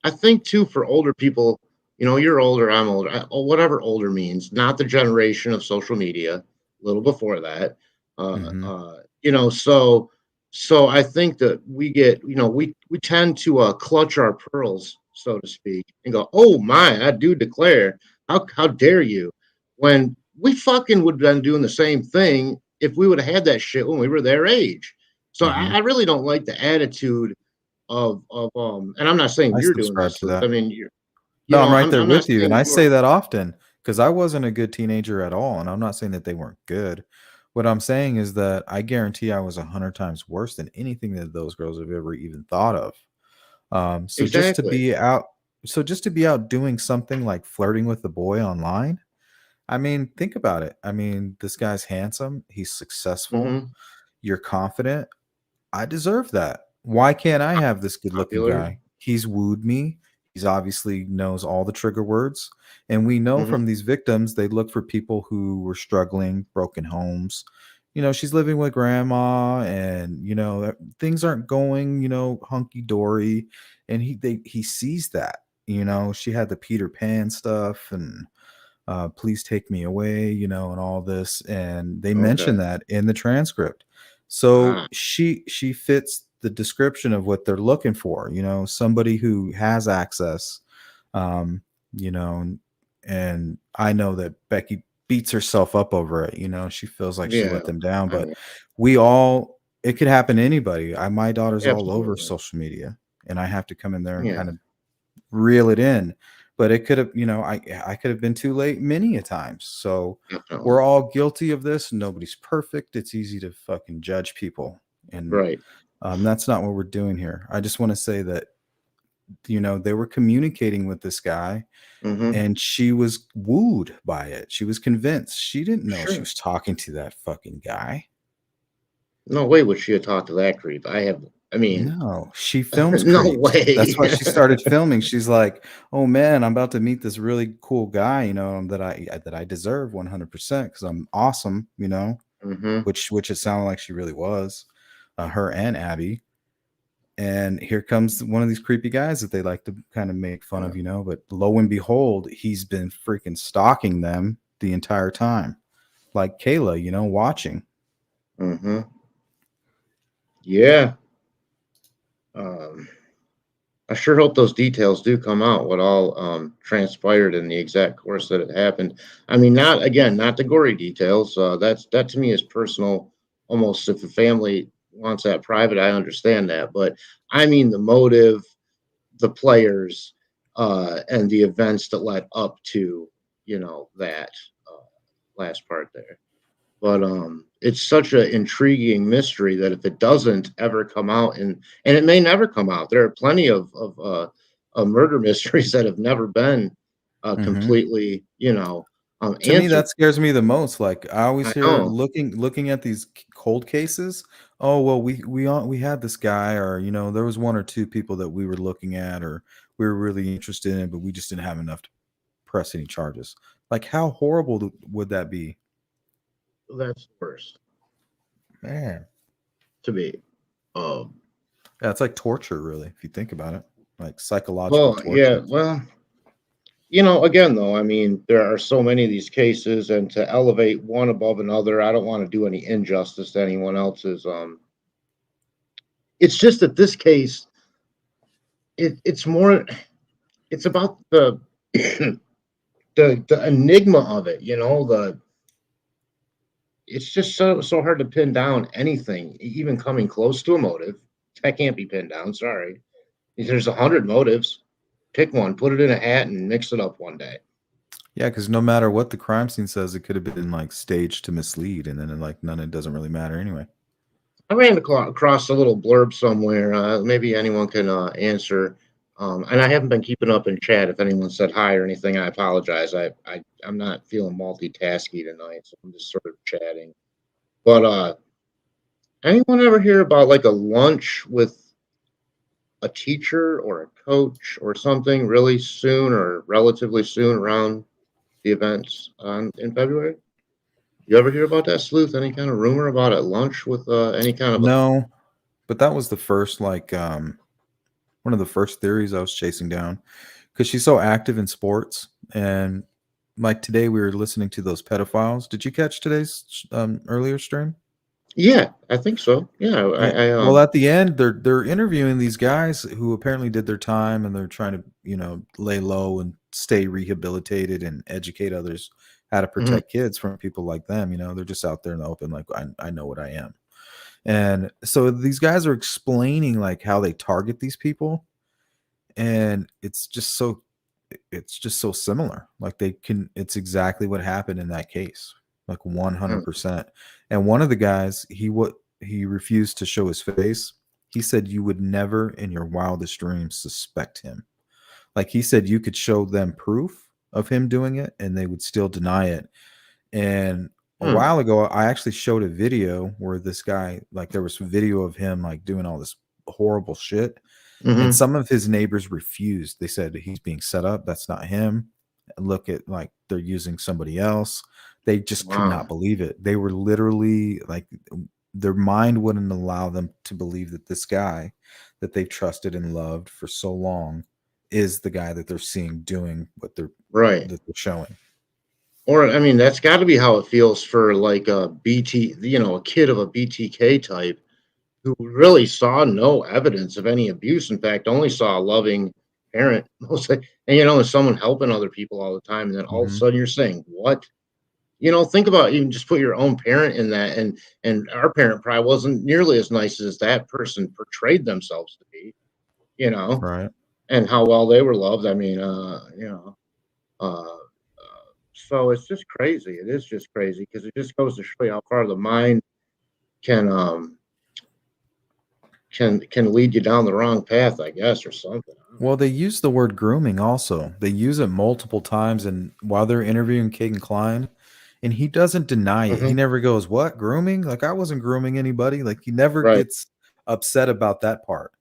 I think too for older people, you know, you're older, I'm older, or whatever older means, not the generation of social media, a little before that. Mhm. You know, so I think that we get, you know, we tend to clutch our pearls, so to speak, and go, "Oh my, I do declare, how dare you?" When we fucking would have been doing the same thing if we would have had that shit when we were their age. So I Mhm. really don't like the attitude and I'm not saying I you're doing subscribe this, to Luke. that. I mean, you're, you No, know, I'm right there I'm not with you, and saying I you're say that often because I wasn't a good teenager at all, and I'm not saying that they weren't good. What I'm saying is that I guarantee I was 100 times worse than anything that those girls have ever even thought of. So just to exactly. be out just to be out doing something like flirting with a boy online, I mean, think about it. I mean, this guy's handsome, he's successful, Hmm. you're confident. I deserve that. Why can't I have this good-looking Popular. guy? He's wooed me. He's obviously knows all the trigger words. And we know Mhm. from these victims, they look for people who were struggling, broken homes. She's living with grandma, and things aren't going, hunky dory. And he sees that. She had the Peter Pan stuff, and please take me away, and all this. And they Okay. mention that in the transcript. So Ah, she fits the description of what they're looking for, somebody who has access, um, you know, and I know that Becky beats herself up over it. She feels like she yeah. let them down, I but mean, it could happen to anybody. My daughter's all over absolutely. social media, and I have to come in there and Yeah, kind of reel it in. But it could have, I could have been too late many a times. So we're definitely. all guilty of this. Nobody's perfect. It's easy to fucking judge people. And Right. that's not what we're doing here. I just want to say that, they were communicating with this guy, Mhm. and she was wooed by it. She was convinced. She didn't know she Sure. was talking to that fucking guy. No way would she have talked to that creep. I mean, No, she films no creeps. That's way. why she started filming. She's like, "Oh man, I'm about to meet this really cool guy, that I deserve 100% because I'm awesome," Mhm. which it sounded like she really was, her and Abby. And here comes one of these creepy guys that they like to kind of make fun of, but lo and behold, he's been freaking stalking them the entire time, like Kayla, watching. Mhm. Yeah. Um, I sure hope those details do come out, what all transpired in the exact course that it happened. I mean, not the gory details. That to me is personal. Almost if the family wants that private, I understand that. But I mean the motive, the players, and the events that led up to that uh, last part there. But it's such an intriguing mystery that if it doesn't ever come out, and it may never come out, there are plenty of murder mysteries that have never been Hmm. completely, To me, answered. that scares me the most. Like, I always I hear, know. looking at these cold cases. Oh well, we had this guy, or there was one or two people that we were looking at, or we were really interested in, but we just didn't have enough to press any charges. Like, how horrible would that be? That's the worst Man, to be. Um, yeah, it's like torture, really, if you think about it, like psychological well, yeah, torture. well, again, though, I mean, there are so many of these cases, and to elevate one above another, I don't want to do any injustice to anyone else's. It's just that this case, it's more. It's about the the enigma of it, the it's just so hard to pin down anything, even coming close to a motive. That can't be pinned down, sorry. There's 100 motives. Pick one, put it in a hat and mix it up one day. Yeah, because no matter what the crime scene says, it could have been like staged to mislead, and then it doesn't really matter anyway. I ran across a little blurb somewhere. Maybe anyone can answer. And I haven't been keeping up in chat. If anyone said hi or anything, I apologize. I'm not feeling multitasky tonight, so I'm just sort of chatting. But anyone ever hear about like a lunch with a teacher or a coach or something really soon or relatively soon around the events in February? You ever hear about that, Sleuth? Any kind of rumor about a lunch with any kind of No, but that was the first, like, one of the first theories I was chasing down, because she's so active in sports. And like today, we were listening to those pedophiles. Did you catch today's earlier stream? Yeah, I think so. Yeah, Yeah. Well, at the end, they're interviewing these guys who apparently did their time, and they're trying to, lay low and stay rehabilitated and educate others how to mhm. protect kids from people like them. They're just out there in the open, like, I know what I am. And so these guys are explaining like how they target these people, and it's just so similar. Like, it's exactly what happened in that case, like 100%. And one of the guys, he refused to show his face. He said you would never in your wildest dreams suspect him. Like, he said you could show them proof of him doing it and they would still deny it. And a Hmm. while ago, I actually showed a video where this guy, like, there was video of him like doing all this horrible shit. And Mhm. some of his neighbors refused. They said he's being set up. That's not him. Look at like they're using somebody else. They just could Wow. not believe it. They were literally like their mind wouldn't allow them to believe that this guy that they've trusted and loved for so long is the guy that they're seeing doing what they're Right. that they're showing. Or, I mean, that's gotta be how it feels for, like, a BT a kid of a BTK type who really saw no evidence of any abuse, in fact, only saw a loving parent mostly, and, and someone helping other people all the time, and then all of a Mhm. sudden you're saying, "What?" Think about even just put your own parent in that, and our parent probably wasn't nearly as nice as that person portrayed themselves to be, you know, Right. and how well they were loved. I mean, so it's just crazy. It is just crazy because it just goes to show you how far the mind can can lead you down the wrong path, I guess, or something. Well, they use the word grooming also. They use it multiple times, and while they're interviewing Keegan Klein, and he doesn't deny it. He Mhm. never goes, "What, grooming? Like I wasn't grooming anybody." Like he never Right. gets upset about that part.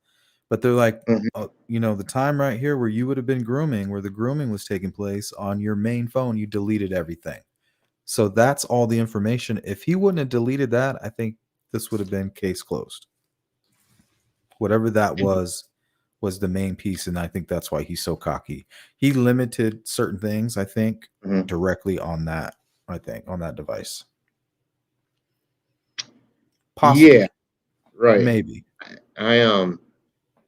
But they're like, Mhm. the time right here where you would have been grooming, where the grooming was taking place on your main phone, you deleted everything. So that's all the information. If he wouldn't have deleted that, I think this would have been case closed. Whatever that was the main piece, and I think that's why he's so cocky. He limited certain things, I think, Mhm. directly on that. I think on that device, Yeah, possibly, right. maybe. I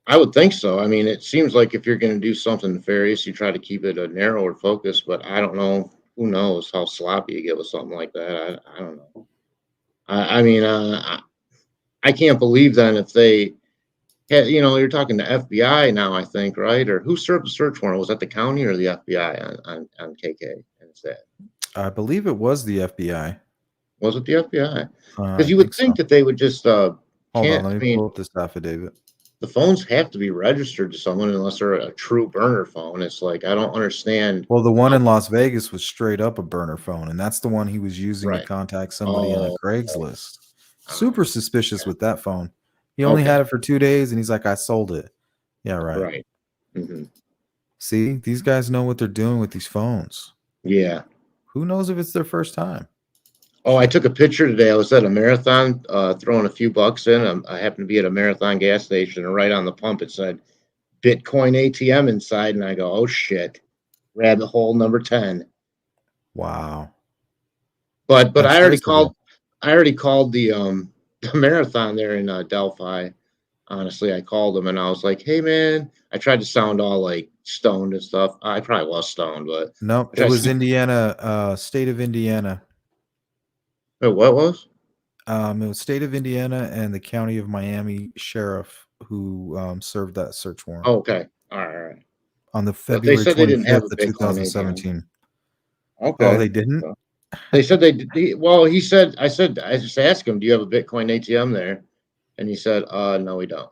I would think so. I mean, it seems like if you're going to do something nefarious, you try to keep it a narrower focus. But I don't know. Who knows how sloppy you get with something like that? I don't know. I mean, I can't believe then if they had, you're talking to FBI now, I think, right? Or who served the search warrant? Was that the county or the FBI on KK? And it's that. I believe it was the FBI. Was it the FBI? Because I you think would so. think that they would just Hold on, can't. let I me mean, pull up this affidavit. the phones have to be registered to someone unless they're a true burner phone. It's like I don't understand Well, the one how. in Las Vegas was straight up a burner phone, and that's the one he was using to Right. contact somebody on a Oh, Craigslist. oh, Super suspicious with that phone. He only okay. had it for 2 days, and he's like, "I sold it." Yeah, right. Right. Hmm. See, these guys know what they're doing with these phones. Yeah. Who knows if it's their first time? Oh, I took a picture today. I was at a marathon, throwing a few bucks in. I happened to be at a marathon gas station, and right on the pump it said Bitcoin ATM inside, and I go, "Oh shit!" Rabbit hole number 10. Wow. But That's nice of you. I already called the the marathon there in Delphi. Honestly, I called them and I was like, "Hey, man," I tried to sound all like stoned and stuff. I probably was stoned, but Nope, I it tried was to, Indiana, state of Indiana. what was? It was state of Indiana and the county of Miami sheriff who served that search warrant Oh, okay, all right. on the But they February said they didn't have 25th a of Bitcoin ATM. 2017. Oh, Okay. they didn't? So they said well, he said, I just asked him, "Do you have a Bitcoin ATM there?" And he said, no, we don't."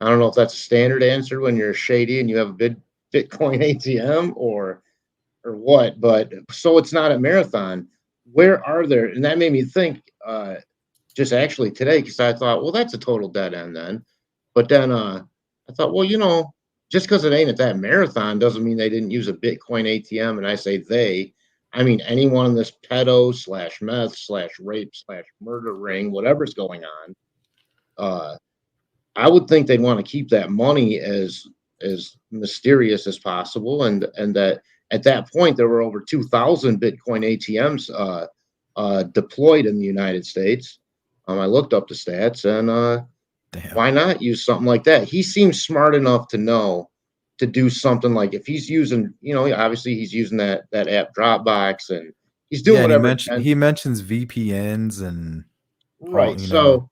I don't know if that's a standard answer when you're shady and you have a Bitcoin ATM or what, but so it's not a marathon. Where are there? And that made me think just actually today because I thought, well, that's a total dead end then. But then I thought, well, just because it ain't at that marathon doesn't mean they didn't use a Bitcoin ATM. And I say they, I mean anyone in this pedo slash meth slash rape slash murder ring, whatever's going on. I would think they'd want to keep that money as mysterious as possible, and that at that point there were over 2,000 Bitcoin ATMs deployed in the United States. I looked up the stats, and Damn. why not use something like that? He seems smart enough to know to do something like if he's using, obviously he's using that app Dropbox, and he's doing Yeah, and whatever. he mentions VPNs and all, Right. So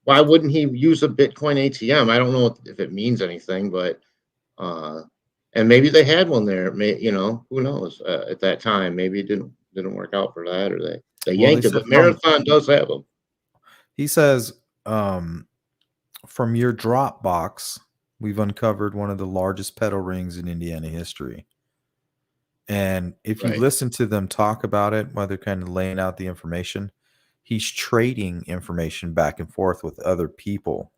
why wouldn't he use a Bitcoin ATM? I don't know if it means anything, but uh, and maybe they had one there. Who knows? At that time, maybe it didn't work out for that, or they well, they yanked it. said But Marathon does have them. he says, from your Dropbox, we've uncovered one of the largest pedal rings in Indiana history. And if you Right. listen to them talk about it, while they're kind of laying out the information, he's trading information back and forth with other people.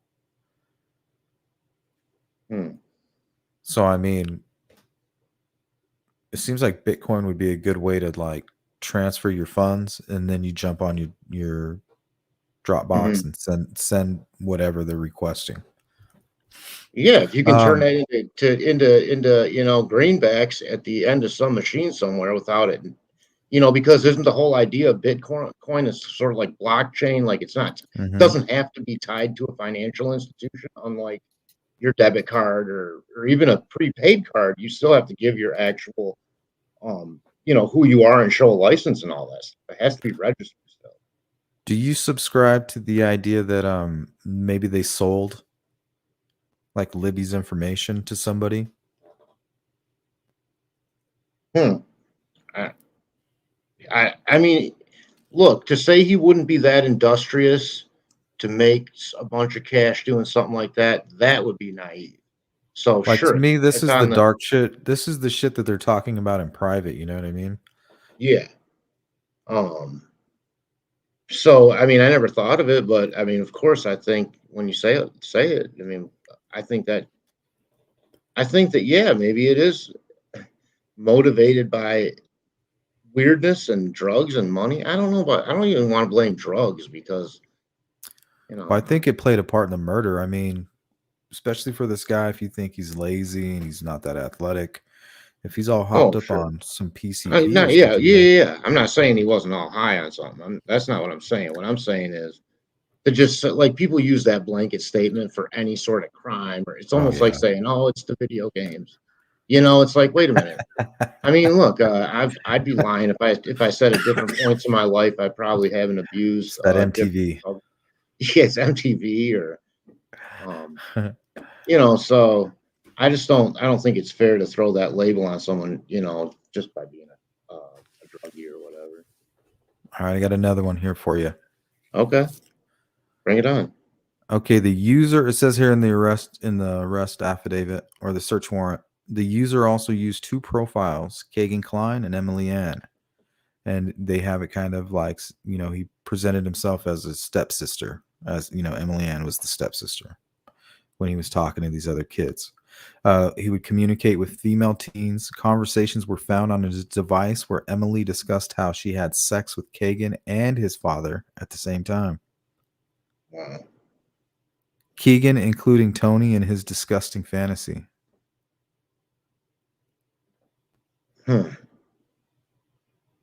So I mean, it seems like Bitcoin would be a good way to like transfer your funds, and then you jump on your Dropbox and send whatever they're requesting. Yeah, if you can turn that into greenbacks at the end of some machine somewhere without it, because isn't the whole idea of Bitcoin is sort of like blockchain? Like it doesn't have to be tied to a financial institution, unlike your debit card or even a prepaid card. You still have to give your actual, who you are and show a license and all that stuff. It has to be registered still. Do you subscribe to the idea that maybe they sold like Libby's information to somebody? I mean, look, to say he wouldn't be that industrious to make a bunch of cash doing something like that, that would be naive. So Like sure, to me, this it's is on the dark shit. This is the shit that they're talking about in private. You know what I mean? yeah. So I mean, I never thought of it, but I mean, of course, I think when you say it. I mean, I think that yeah, maybe it is motivated by weirdness and drugs and money. I don't know, but I don't even want to blame drugs because Well, I think it played a part in the murder. I mean, especially for this guy, if you think he's lazy and he's not that athletic, if he's all hopped up sure. on some PCP or Yeah. something, I'm not saying he wasn't all high on something. That's not what I'm saying. What I'm saying is to just like people use that blanket statement for any sort of crime, or it's almost like saying, "Oh, it's the video games." It's like, wait a minute. I mean, look, I'd be lying if I said at different points in my life I probably haven't abused it's that MTV. It's MTV or so I don't think it's fair to throw that label on someone, just by being a druggie or whatever. All right, I got another one here for you. Okay. Bring it on. Okay, the user, it says here in the arrest affidavit or the search warrant, the user also used two profiles, Keegan Klein and Emily Ann. And they have it kind of like, he presented himself as a stepsister, as, Emily Ann was the stepsister when he was talking to these other kids. He would communicate with female teens. Conversations were found on his device where Emily discussed how she had sex with Keegan and his father at the same time. Wow. Keegan, including Tony in his disgusting fantasy.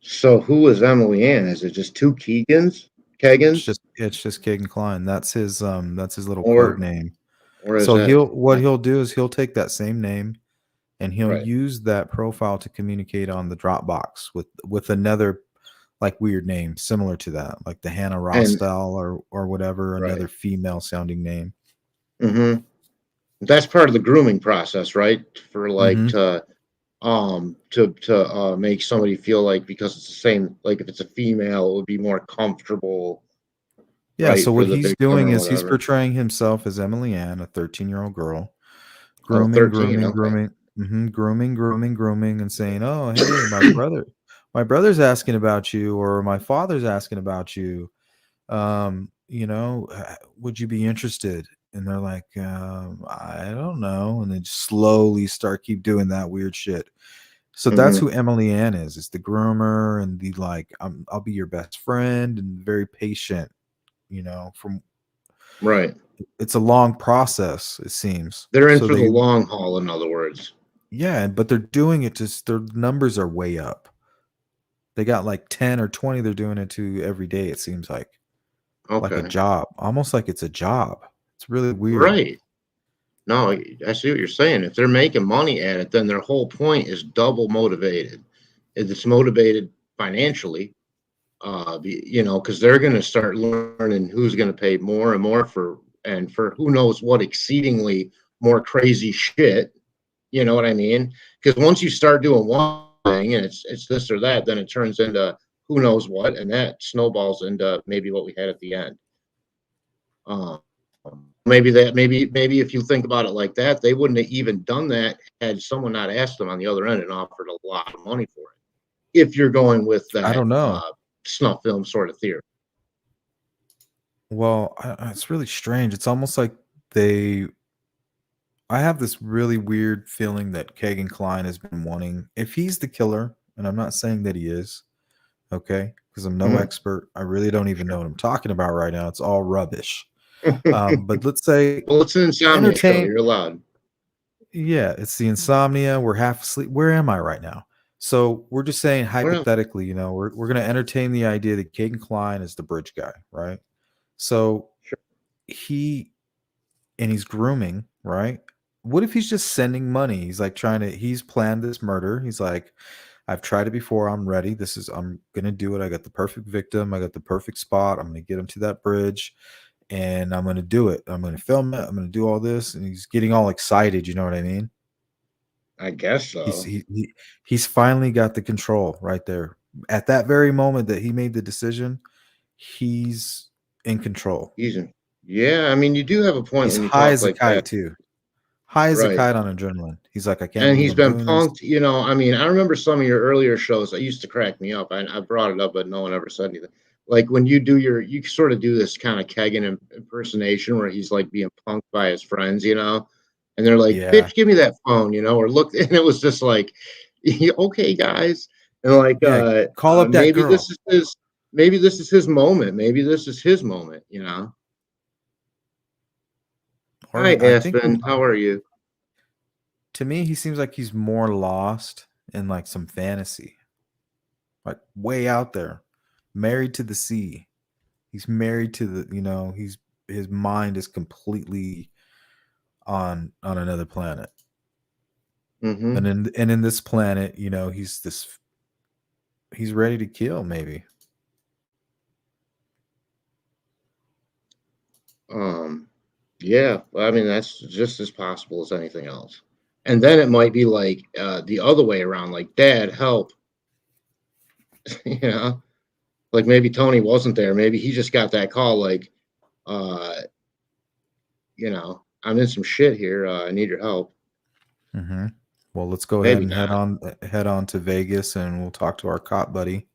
So who is Emily Ann? Is it just two Keegans? It's just Keegan Klein. That's his little code name. So he'll do is he'll take that same name and he'll use that profile to communicate on the Dropbox with another like weird name similar to that, like the Hannah Rostel or whatever, another female sounding name. Mm-hmm. That's part of the grooming process, right? For like to make somebody feel like, because it's the same, like if it's a female, it would be more comfortable. Yeah, so what he's doing is he's portraying himself as Emily Ann, a 13-year-old girl, grooming, and saying, "Oh, hey, my brother's asking about you, or my father's asking about you. Would you be interested?" And they're like, "I don't know," and then slowly keep doing that weird shit. So that's who Emily Ann is. It's the groomer and the like, I'll be your best friend, and very patient. It's a long process, it seems. They're in for the long haul, in other words. Yeah, but they're doing it their numbers are way up. They got like 10 or 20 they're doing it to every day, it seems like. Like a job. Almost like it's a job. It's really weird. Right. No, I see what you're saying. If they're making money at it, then their whole point is double motivated. It's motivated financially. Because they're going to start learning who's going to pay more and more for who knows what exceedingly more crazy shit. You know what I mean? Because once you start doing one thing and it's this or that, then it turns into who knows what, and that snowballs into maybe what we had at the end. Maybe if you think about it like that, they wouldn't have even done that had someone not asked them on the other end and offered a lot of money for it. If you're going with that, I don't know. Snuff film sort of theory. Well, it's really strange. It's almost like they I have this really weird feeling that Keegan Klein has been wanting, if he's the killer, and I'm not saying that he is, okay, because I'm no expert. I really don't even know what I'm talking about right now. It's all rubbish. But let's say Well, it's an Insomnia show. entertain. You're allowed. Yeah, it's the insomnia. We're half asleep. Where am I right now? So we're just saying hypothetically, we're gonna entertain the idea that Keegan Klein is the bridge guy, right? So he and he's grooming, right? What if he's just sending money? He's like he's planned this murder. He's like, I've tried it before. I'm ready. I'm going to do it. I got the perfect victim. I got the perfect spot. I'm going to get him to that bridge and I'm going to do it. I'm going to film it. I'm going to do all this. And he's getting all excited. You know what I mean? I guess so. He's finally got the control right there. At that very moment that he made the decision, he's in control. Yeah, I mean, you do have a point He's when you high talk as a like kite that. too. High as a Right. kite on adrenaline. He's like, I can't And believe he's I'm been doing this. punked, I mean, I remember some of your earlier shows that used to crack me up. I brought it up, but no one ever said anything. Like when you you sort of do this kind of Keegan impersonation where he's like being punked by his friends, and they're like, Yeah. bitch, give me that phone, or look, and it was just like, okay, guys. And like, call up that maybe girl. maybe this is his moment. Maybe this is his moment, Or Hi, I think Aspen. How are you? to me, he seems like he's more lost in like some fantasy, like way out there, married to the sea. He's married to his mind is completely on another planet. Mm-hmm. And in this planet, he's ready to kill maybe. Yeah, I mean, that's just as possible as anything else. And then it might be like the other way around, like, Dad, help. Like maybe Tony wasn't there. Maybe he just got that call, like, uh, I'm in some shit here. I need your help. Mm-hmm. Well, let's go ahead Maybe and not. head on to Vegas, and we'll talk to our cop buddy,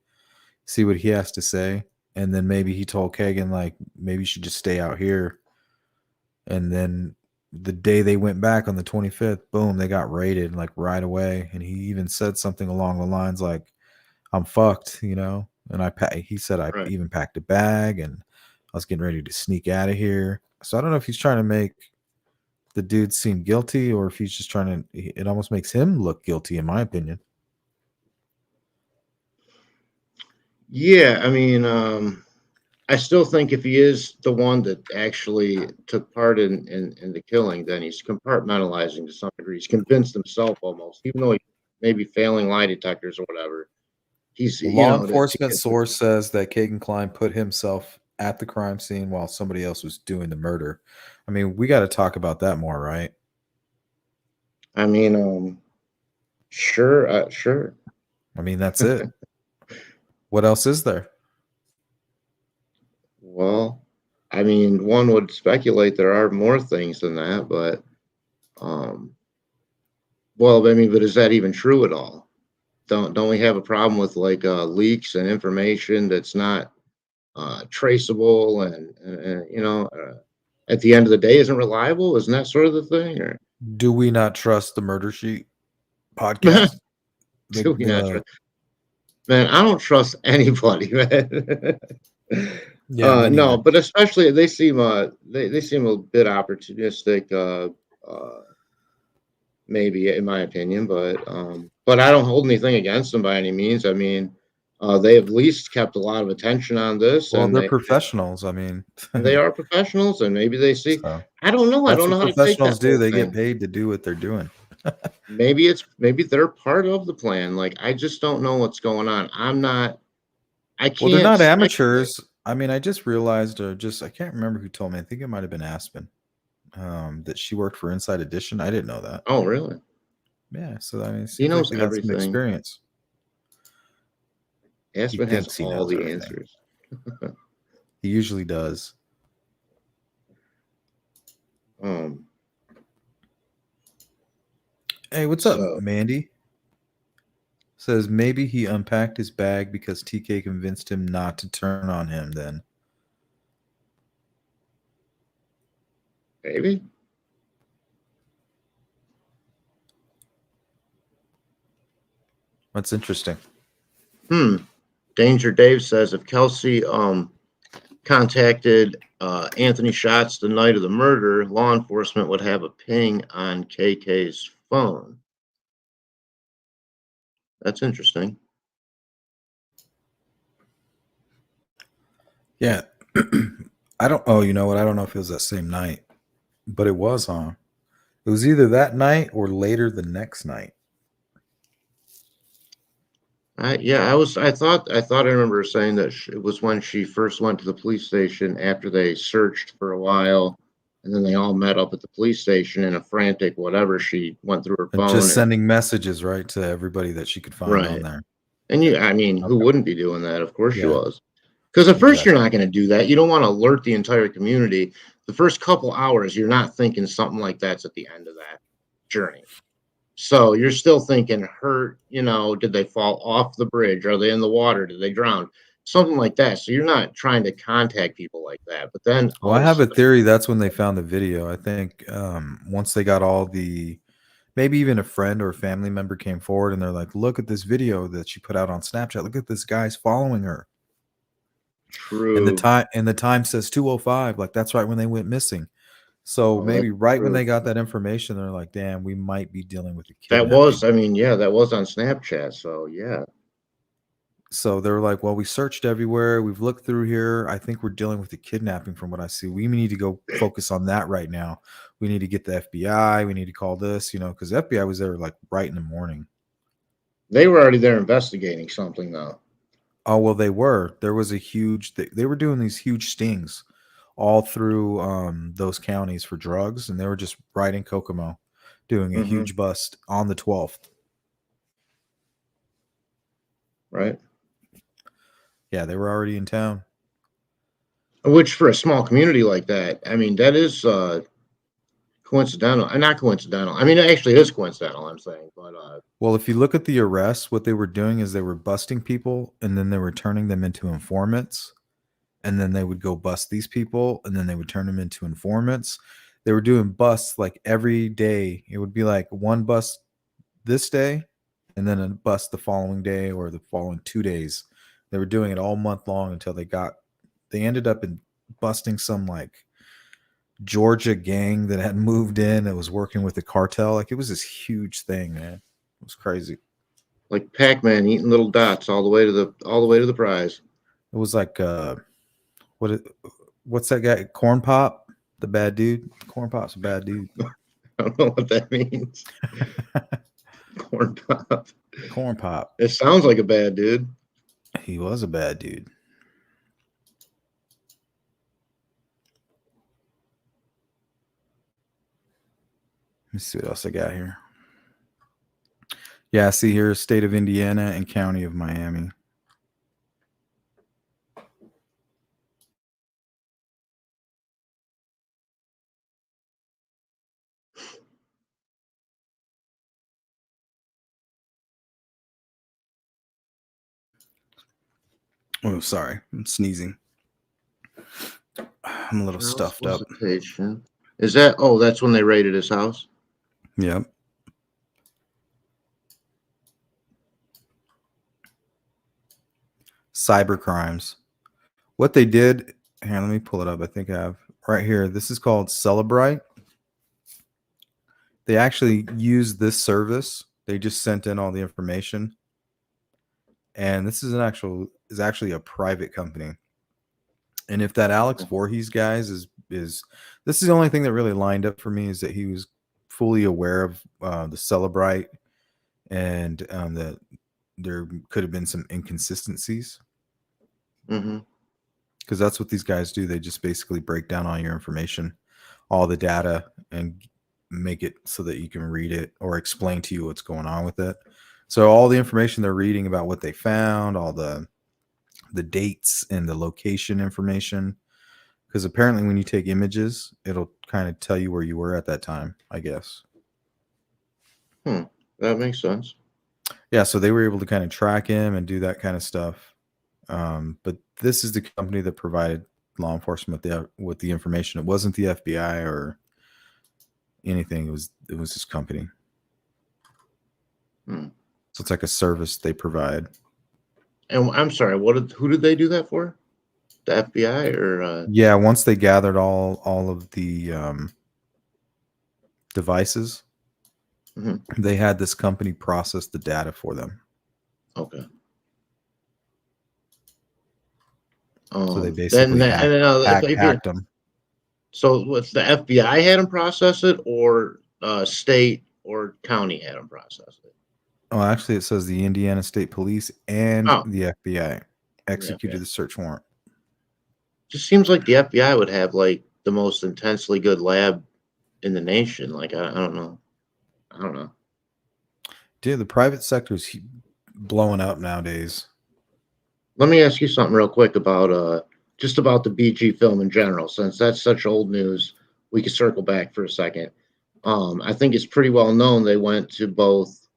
see what he has to say, and then maybe he told Keegan like maybe you should just stay out here. And then the day they went back on the 25th, boom, they got raided like right away. And he even said something along the lines like, "I'm fucked," And he said I Right. even packed a bag and I was getting ready to sneak out of here. So I don't know if he's trying to make the dude seem guilty or if he's just trying to. It almost makes him look guilty, in my opinion. Yeah, I mean, I still think if he is the one that actually took part in the killing, then he's compartmentalizing to some degree. He's convinced himself almost, even though he may be failing lie detectors or whatever. He's, Law enforcement source says that Keegan Klein put himself at the crime scene while somebody else was doing the murder. I mean, we got to talk about that more, right? I mean, sure, sure. I mean, that's it. What else is there? Well, I mean, one would speculate there are more things than that, but, well, I mean, but is that even true at all? Don't we have a problem with like leaks and information that's not traceable and at the end of the day isn't reliable? Isn't that sort of the thing? Or Do we not trust the Murder Sheet podcast? do we not trust? Man, I don't trust anybody, man. Yeah, no, but especially they seem they seem a bit opportunistic, maybe in my opinion, but I don't hold anything against them by any means. I mean, they have at least kept a lot of attention on this, Well, and they're professionally. I mean, they are professionals, and maybe they see. So, I don't know. I that's don't know what how to take professionals that do. whole They thing. get paid to do what they're doing. Maybe they're part of the plan. Like I just don't know what's going on. I'm not. I can't. Well, they're not speculate. amateurs. I mean, I just realized, I can't remember who told me. I think it might have been Aspen, that she worked for Inside Edition. I didn't know that. Oh, really? Yeah. So I mean, it He seems like knows they got some everything. experience. Aspen He has thinks he all knows the everything. answers. He usually does. Hey, what's up, Mandy? Says maybe he unpacked his bag because TK convinced him not to turn on him then. Maybe. That's interesting. Danger Dave says if Kelsey contacted Anthony Schatz the night of the murder, law enforcement would have a ping on KK's phone. That's interesting. Yeah. I don't. Oh, you know what? I don't know if it was that same night, but it was, huh? It was either that night or later the next night. I thought I remember her saying that it was when she first went to the police station after they searched for a while, and then they all met up at the police station in a frantic whatever. She went through her And phone just sending messages, right, to everybody that she could find on right. there. And I mean, who Okay. wouldn't be doing that? Of course she Yeah. was. Because at first you're Exactly. not going to do that. You don't want to alert the entire community. The first couple hours, you're not thinking something like that's at the end of that journey. So you're still thinking, did they fall off the bridge? Are they in the water? Did they drown? Something like that. So you're not trying to contact people like that. But then Well, all I of a have a sudden, theory that's when they found the video. I think once they got all the, maybe even a friend or a family member came forward and they're like, look at this video that she put out on Snapchat. Look at this guy's following her. And true. the time says 2:05. Like that's right when they went missing. So Oh, that's maybe right when true. they got that information, they're like, damn, we might be dealing with a That kidnapping. was, I mean, yeah, that was on Snapchat. So yeah. So they were like, well, we searched everywhere. We've looked through here. I think we're dealing with a kidnapping from what I see. We need to go focus on that right now. We need to get the FBI. We need to call this, because the FBI was there like right in the morning. They were already there investigating something though. Oh, well, they were. There was a huge, they were doing these huge stings all through those counties for drugs. And they were just right in Kokomo doing a Mm-hmm. huge bust on the 12th. Right. Yeah, they were already in town. Which for a small community like that, I mean, that is coincidental. Not coincidental. I mean, actually, it is coincidental. I'm saying, but Well, if you look at the arrests, what they were doing is they were busting people and then they were turning them into informants. And then they would go bust these people and then they would turn them into informants. They were doing busts like every day. It would be like one bust this day and then a bust the following day or the following 2 days. They were doing it all month long until they ended up in busting some like Georgia gang that had moved in that was working with the cartel. Like it was this huge thing, man. It was crazy. like Pac-Man eating little dots all the way to the prize. It was like what's that guy? Corn Pop, the bad dude. Corn Pop's a bad dude. I don't know what that means. Corn Pop. Corn Pop. It sounds like a bad dude. He was a bad dude. Let me see what else I got here. Yeah, see here, state of Indiana and county of Miami. Oh, sorry. I'm sneezing. I'm a little stuffed up. Is that? Oh, that's when they raided his house. Yep. Cyber crimes. What they did, here, let me pull it up. I think I have right here. This is called Celebrite. They actually used this service. They just sent in all the information. And this is actually a private company. And if that Alex Voorhees guys is this is the only thing that really lined up for me is that he was fully aware of the Celebrite and that there could have been some inconsistencies. Mm-hmm. Because that's what these guys do. They just basically break down all your information, all the data, and make it so that you can read it or explain to you what's going on with it. So all the information they're reading about what they found, all the dates and the location information, because apparently when you take images, it'll kind of tell you where you were at that time, I guess. That makes sense. Yeah, so they were able to kind of track him and do that kind of stuff. But this is the company that provided law enforcement with the information. It wasn't the FBI or anything. It was this company. So it's like a service they provide. And I'm sorry, who did they do that for? The FBI or Yeah, once they gathered all of the devices, they had this company process the data for them. Okay. So they basically hacked them. So what's the FBI had them process it, or state or county had them process it? Oh, actually, it says the Indiana State Police and the FBI executed the search warrant. Just seems like the FBI would have like the most intensely good lab in the nation. Like I don't know. Dude, the private sector is blowing up nowadays. Let me ask you something real quick about just about the BG film in general, since that's such old news. We could circle back for a second. I think it's pretty well known they went to both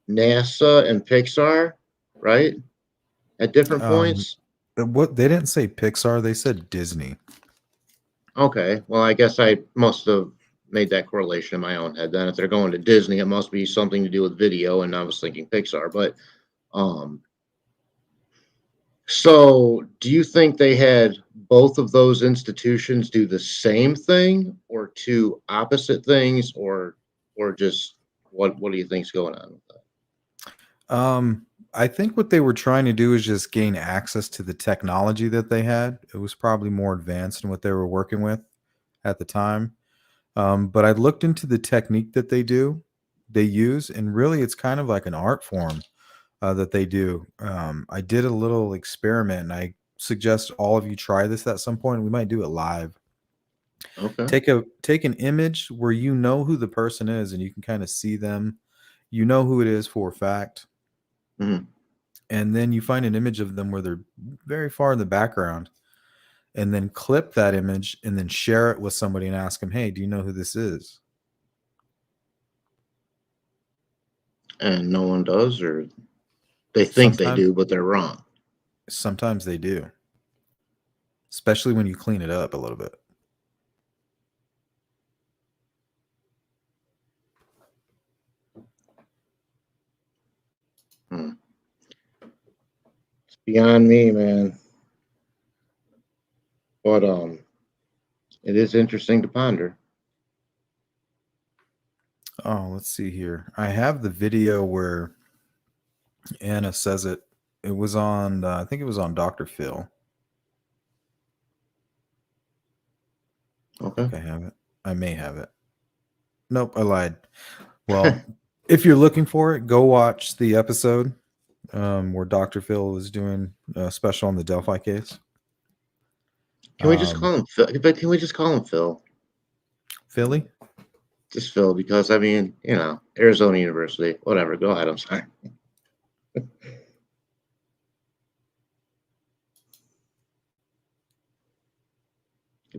NASA and Pixar, right? At different points. What they didn't say Pixar, they said Disney. Okay, well, I guess I must have made that correlation in my own head. Then, if they're going to Disney, it must be something to do with video, and I was thinking Pixar. But, so do you think they had both of those institutions do the same thing, or two opposite things, or just what do you think's going on with that? I think what they were trying to do is just gain access to the technology that they had. It was probably more advanced than what they were working with at the time. But I looked into the technique that they use, and really it's kind of like an art form that they do. I did a little experiment, and I suggest all of you try this at some point. We might do it live. Okay. Take an image where you know who the person is, and you can kind of see them. You know who it is for a fact. And then you find an image of them where they're very far in the background, and then clip that image and then share it with somebody and ask them, hey, do you know who this is? And no one does, or they think they do, but they're wrong. Sometimes they do, especially when you clean it up a little bit. It's beyond me, man. But it is interesting to ponder. Oh, let's see here. I have the video where Anna says it. It was on, I think it was on Dr. Phil. Okay. I think I have it. I may have it. Nope, I lied. Well, if you're looking for it, go watch the episode where Dr. Phil was doing a special on the Delphi case. Can we just call him Phil? Can we just call him Phil? Philly? Just Phil, because I mean, Arizona University, whatever. Go ahead. I'm sorry.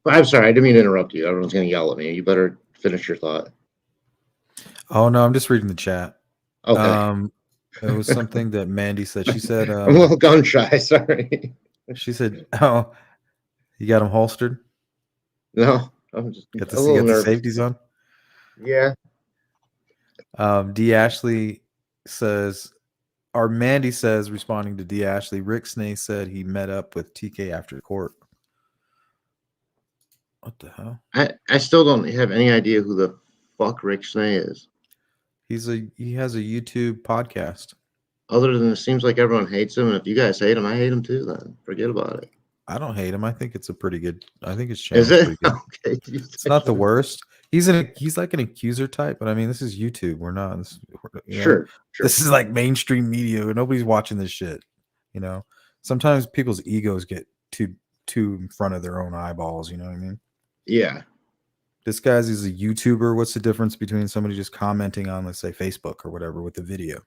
I'm sorry. I didn't mean to interrupt you. Everyone's going to yell at me. You better finish your thought. Oh, no, I'm just reading the chat. Okay. It was something that Mandy said. She said, I'm a little gun shy. Sorry. She said, oh, you got them holstered? No, I'm just you got the safeties on? Yeah. D. Ashley says, or Mandy says, responding to D. Ashley, Rick Snay said he met up with TK after court. What the hell? I still don't have any idea who the fuck Rick Snay is. He has a YouTube podcast. Other than it seems like everyone hates him, and if you guys hate him, I hate him too. Then forget about it. I don't hate him. I think it's a pretty good. I think it's is it okay? It's not the worst. He's like an accuser type, but I mean, this is YouTube. We're not. Sure. This is like mainstream media. Nobody's watching this shit. Sometimes people's egos get too in front of their own eyeballs. You know what I mean? Yeah. This guy's is a YouTuber. What's the difference between somebody just commenting on, let's say, Facebook or whatever with the video?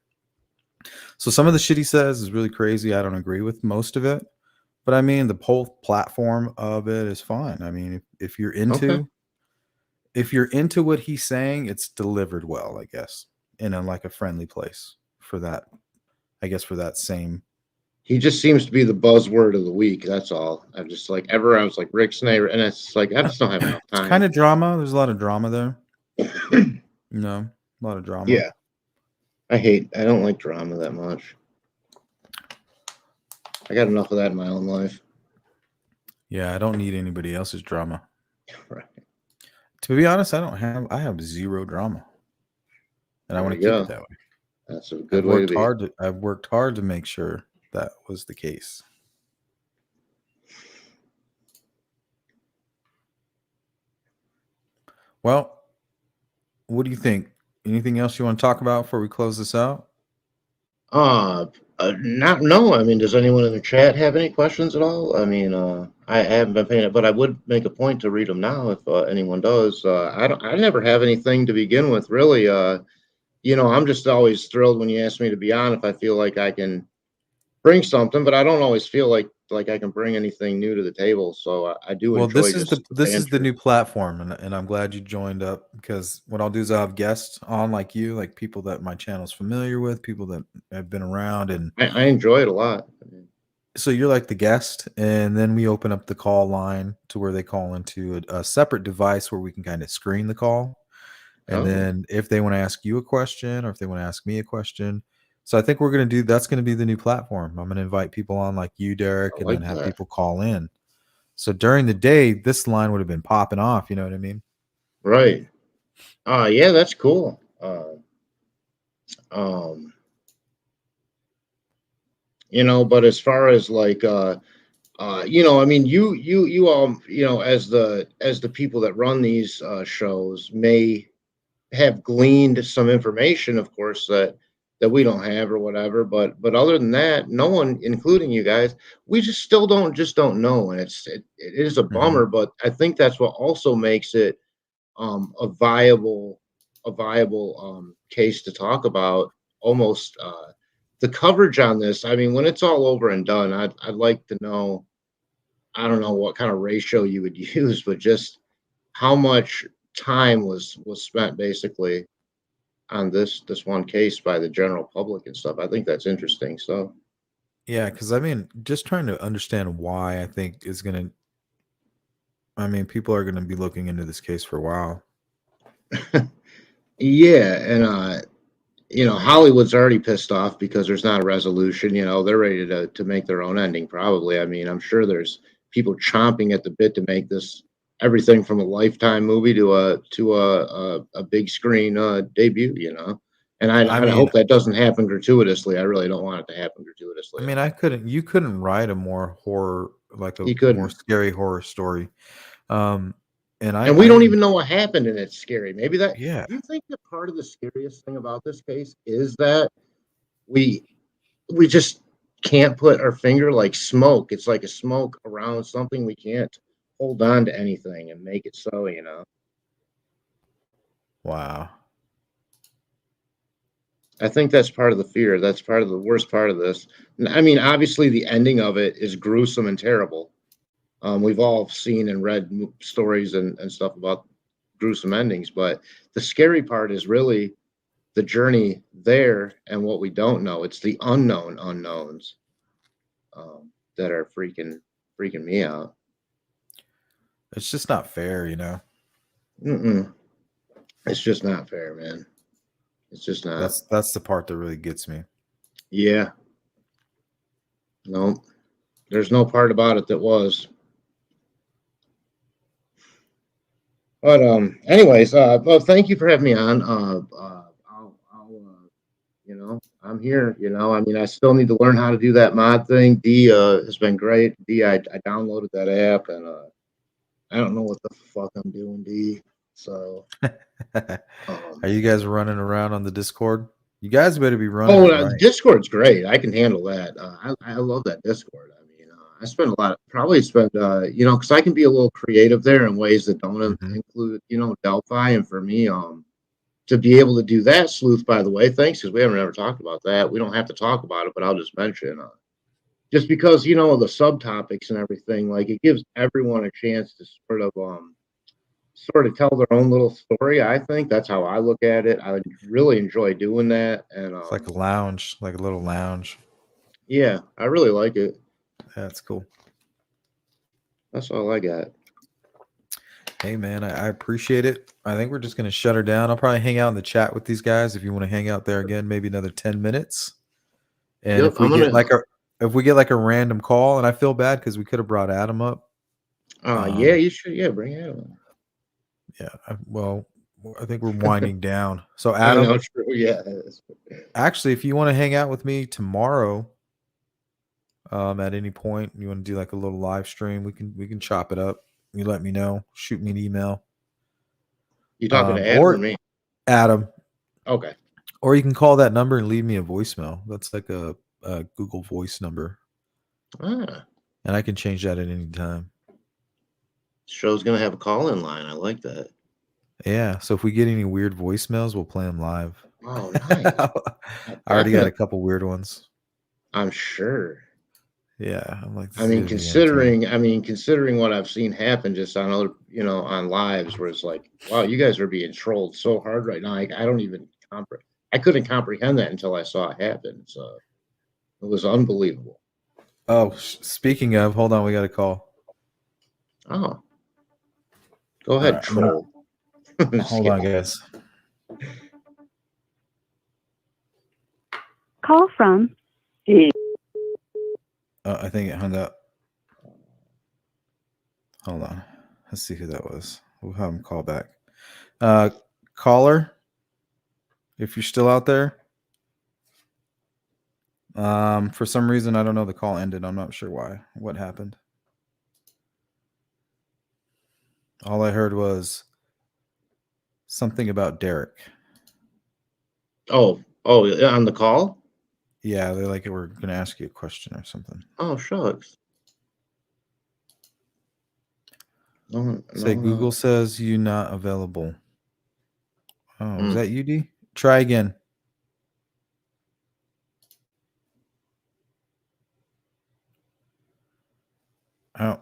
So some of the shit he says is really crazy. I don't agree with most of it, but I mean, the whole platform of it is fine. I mean, if you're into what he's saying, it's delivered well, I guess, in a friendly place for that. I guess for that same. He just seems to be the buzzword of the week. That's all. I'm just like everyone's like Rick Snay, and it's like I just don't have enough time. It's kind of drama. There's a lot of drama there. A lot of drama. Yeah. I don't like drama that much. I got enough of that in my own life. Yeah, I don't need anybody else's drama. Right. To be honest, I have zero drama. And I There want you to keep go. it that way. That's a good way to be. I've worked hard to make sure that was the case. Well, what do you think? Anything else you want to talk about before we close this out? No. I mean, does anyone in the chat have any questions at all? I mean, I haven't been paying it, but I would make a point to read them now if anyone does. I never have anything to begin with, really. I'm just always thrilled when you ask me to be on if I feel like I can bring something, but I don't always feel like I can bring anything new to the table. So I do Well, enjoy this is just the new platform, and I'm glad you joined up, because what I'll do is I'll have guests on like you, like people that my channel's familiar with, people that have been around, and I enjoy it a lot. so you're like the guest, and then we open up the call line to where they call into a separate device where we can kind of screen the call. And then if they want to ask you a question or if they want to ask me a question. So I think that's going to be the new platform. I'm going to invite people on like you, Derek, and then have people call in. So during the day, this line would have been popping off. You know what I mean? Right. Yeah, that's cool. But as far as like, I mean, you all, as the people that run these shows may have gleaned some information, of course, that we don't have or whatever. But other than that, no one, including you guys, we just still don't know, and it is a bummer. But I think that's what also makes it a viable case to talk about. Almost the coverage on this. I mean, when it's all over and done, I'd like to know. I don't know what kind of ratio you would use, but just how much time was spent basically on this one case by the general public and stuff. I think that's interesting. So yeah, because I mean, just trying to understand why I think is going to. I mean, people are going to be looking into this case for a while. Yeah, and Hollywood's already pissed off because there's not a resolution. They're ready to make their own ending, probably. I mean, I'm sure there's people chomping at the bit to make this everything from a Lifetime movie to a big screen debut. And I mean, hope that doesn't happen gratuitously. I really don't want it to happen gratuitously. I mean, you couldn't write a more horror, like a more scary horror story. And we don't even know what happened, and it's scary. Maybe that. Yeah. Do you think that part of the scariest thing about this case is that we just can't put our finger like smoke? It's like a smoke around something. We can't hold on to anything and make it so. Wow. I think that's part of the fear. That's part of the worst part of this. I mean, obviously, the ending of it is gruesome and terrible. We've all seen and read stories and stuff about gruesome endings, but the scary part is really the journey there and what we don't know. It's the unknown unknowns that are freaking me out. It's just not fair, It's just not fair, man. It's just not. That's the part that really gets me. Yeah. No, there's no part about it that was. But anyways, well, thank you for having me on. I'm here. I mean, I still need to learn how to do that mod thing. D has been great. D, I downloaded that app, and I don't know what the fuck I'm doing, D. So, are you guys running around on the Discord? You guys better be running. Oh, Discord's great. I can handle that. I love that Discord. I mean, I spend because I can be a little creative there in ways that don't include, Delphi. And for me, to be able to do that, Sleuth, by the way, thanks, because we haven't ever talked about that. We don't have to talk about it, but I'll just mention, just because, the subtopics and everything, like it gives everyone a chance to sort of tell their own little story. I think that's how I look at it. I really enjoy doing that. And it's like a lounge, like a little lounge. Yeah, I really like it. That's cool. That's all I got. Hey, man, I appreciate it. I think we're just going to shut her down. I'll probably hang out in the chat with these guys if you want to hang out there again, maybe another 10 minutes. And Yep, if we get like a random call, and I feel bad because we could have brought Adam up. Yeah, you should. Yeah, bring Adam. Yeah, well, I think we're winding down. So I Adam, know, true. Yeah. actually, if you want to hang out with me tomorrow, at any point, you want to do like a little live stream, we can chop it up. You let me know. Shoot me an email. You talking to Adam Or or me? Adam. Okay. Or you can call that number and leave me a voicemail. That's like a Google Voice number. Ah. And I can change that at any time. Show's gonna have a call-in line. I like that. Yeah. So if we get any weird voicemails, we'll play them live. Oh, nice. I already got a couple weird ones. I'm sure. Yeah. I'm like, I mean, considering what I've seen happen just on other, on lives where it's like, wow, you guys are being trolled so hard right now. I don't even I couldn't comprehend that until I saw it happen. So it was unbelievable. Oh, speaking of, hold on, we got a call. Oh, go ahead, right, troll. Hold on, guys. Call from D. I think it hung up. Hold on. Let's see who that was. We'll have him call back. Caller, if you're still out there. For some reason, I don't know, the call ended. I'm not sure why. What happened? All I heard was something about Derek. Oh, on the call? Yeah, they're like, we're going to ask you a question or something. Oh, shucks. Google says you not available. Oh, is Hmm. that you, D? Try again. Oh.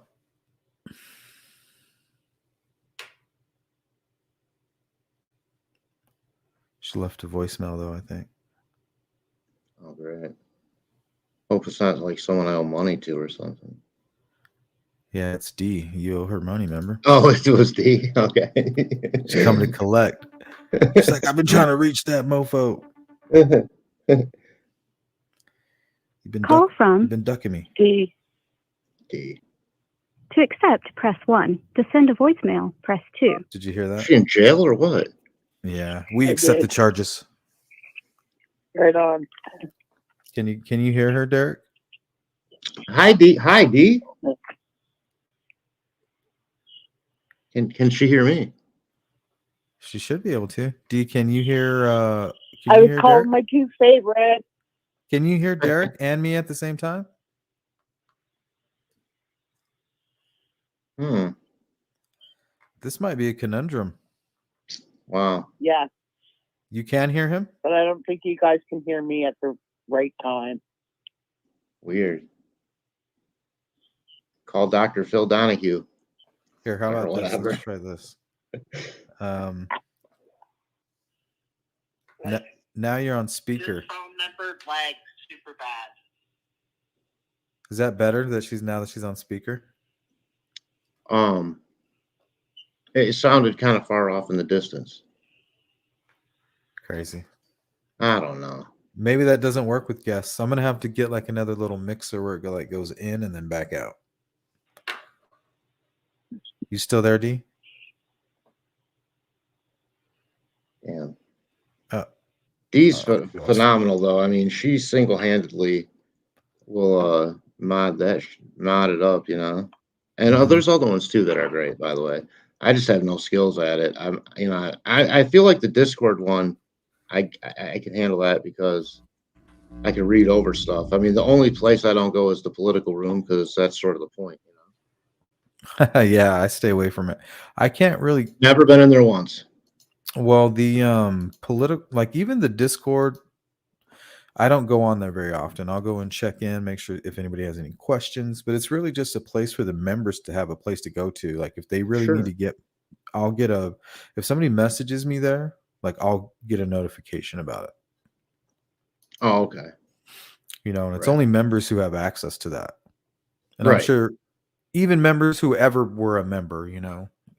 She left a voicemail, though, I think. Oh, great. Hope it's not like someone I owe money to or something. Yeah, it's D. You owe her money, remember? Oh, it was D. Okay. She's coming to collect. She's like, I've been trying to reach that mofo. You've been ducking me. D. D. To accept, press 1. To send a voicemail, press 2. Did you hear that? Is she in jail or what? Yeah, we accept the charges. Right on. Can you hear her, Derek? Hi, D. Hi, D. Can she hear me? She should be able to. D, can you hear? I was calling my two favorites. Can you hear Derek and me at the same time? This might be a conundrum. Wow. Yeah, You can hear him? but I don't think you guys can hear me at the right time. Weird. Call Dr. Phil Donahue. Here, how Or about this? whatever. Let's try this. Now you're on speaker. Phone number lags super bad. Is that better that she's on speaker? It sounded kind of far off in the distance. Crazy. I don't know. Maybe that doesn't work with guests. I'm gonna have to get like another little mixer where it goes in and then back out. You still there, D? Yeah. Dee's phenomenal, though. I mean, she single-handedly will mod it up, And there's other ones too that are great, by the way. I just have no skills at it. I feel like the Discord one, I can handle that because I can read over stuff. I mean, the only place I don't go is the political room because that's sort of the point, Yeah, I stay away from it. I can't really. Never been in there once. Well, the political, like even the Discord, I don't go on there very often. I'll go and check in, make sure if anybody has any questions, but it's really just a place for the members to have a place to go to. Like if they really need to get, if somebody messages me there, like I'll get a notification about it. Oh, okay. And it's only members who have access to that. And Right. I'm sure even members who ever were a member,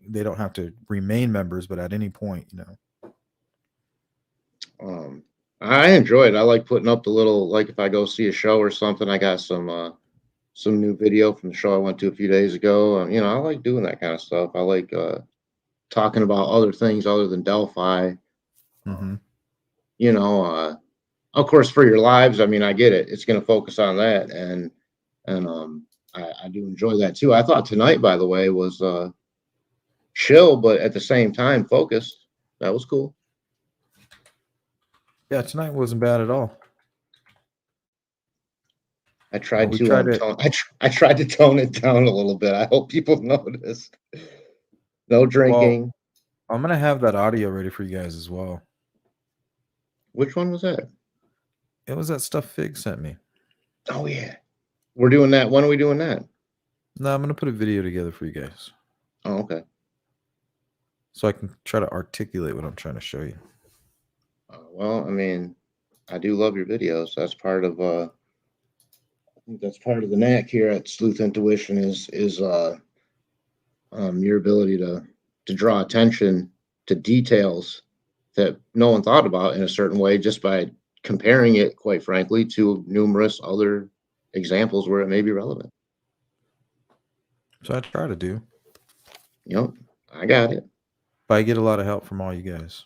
they don't have to remain members, but at any point, you know. I enjoy it. I like putting up the little, like if I go see a show or something, I got some new video from the show I went to a few days ago. You know, I like doing that kind of stuff. I like talking about other things other than Delphi. Mm-hmm. You know, of course, for your lives, I mean, I get it. It's going to focus on that, and I do enjoy that too. I thought tonight, by the way, was chill, but at the same time focused. That was cool. Yeah, tonight wasn't bad at all. I tried we to tried to- tone. I tried to tone it down a little bit. I hope people noticed. No drinking. Well, I'm gonna have that audio ready for you guys as well. Which one was that? It was that stuff Fig sent me. Oh yeah, we're doing that. When are we doing that? No, I'm gonna put a video together for you guys. Oh, okay. So I can try to articulate what I'm trying to show you. Well, I mean, I do love your videos. That's part of I think that's part of the knack here at Sleuth Intuition is your ability to draw attention to details that no one thought about in a certain way just by comparing it, quite frankly, to numerous other examples where it may be relevant. So I try to do. Yep, I got it. But I get a lot of help from all you guys.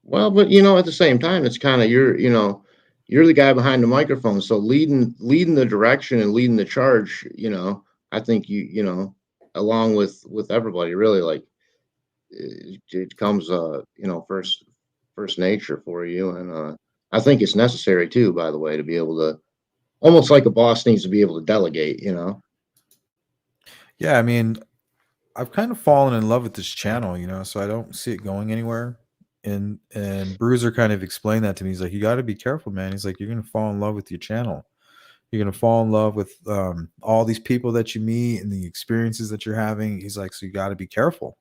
Well, but you know, at the same time, it's kind of you're the guy behind the microphone, so leading the direction and leading the charge. You know, I think you know, along with everybody, really like it comes first nature for you, and I think it's necessary too. By the way, to be able to almost like a boss needs to be able to delegate. You know. Yeah, I mean, I've kind of fallen in love with this channel, you know, so I don't see it going anywhere. And Bruiser kind of explained that to me. He's like, you got to be careful, man. He's like, you're gonna fall in love with your channel. You're gonna fall in love with all these people that you meet and the experiences that you're having. He's like, so you got to be careful.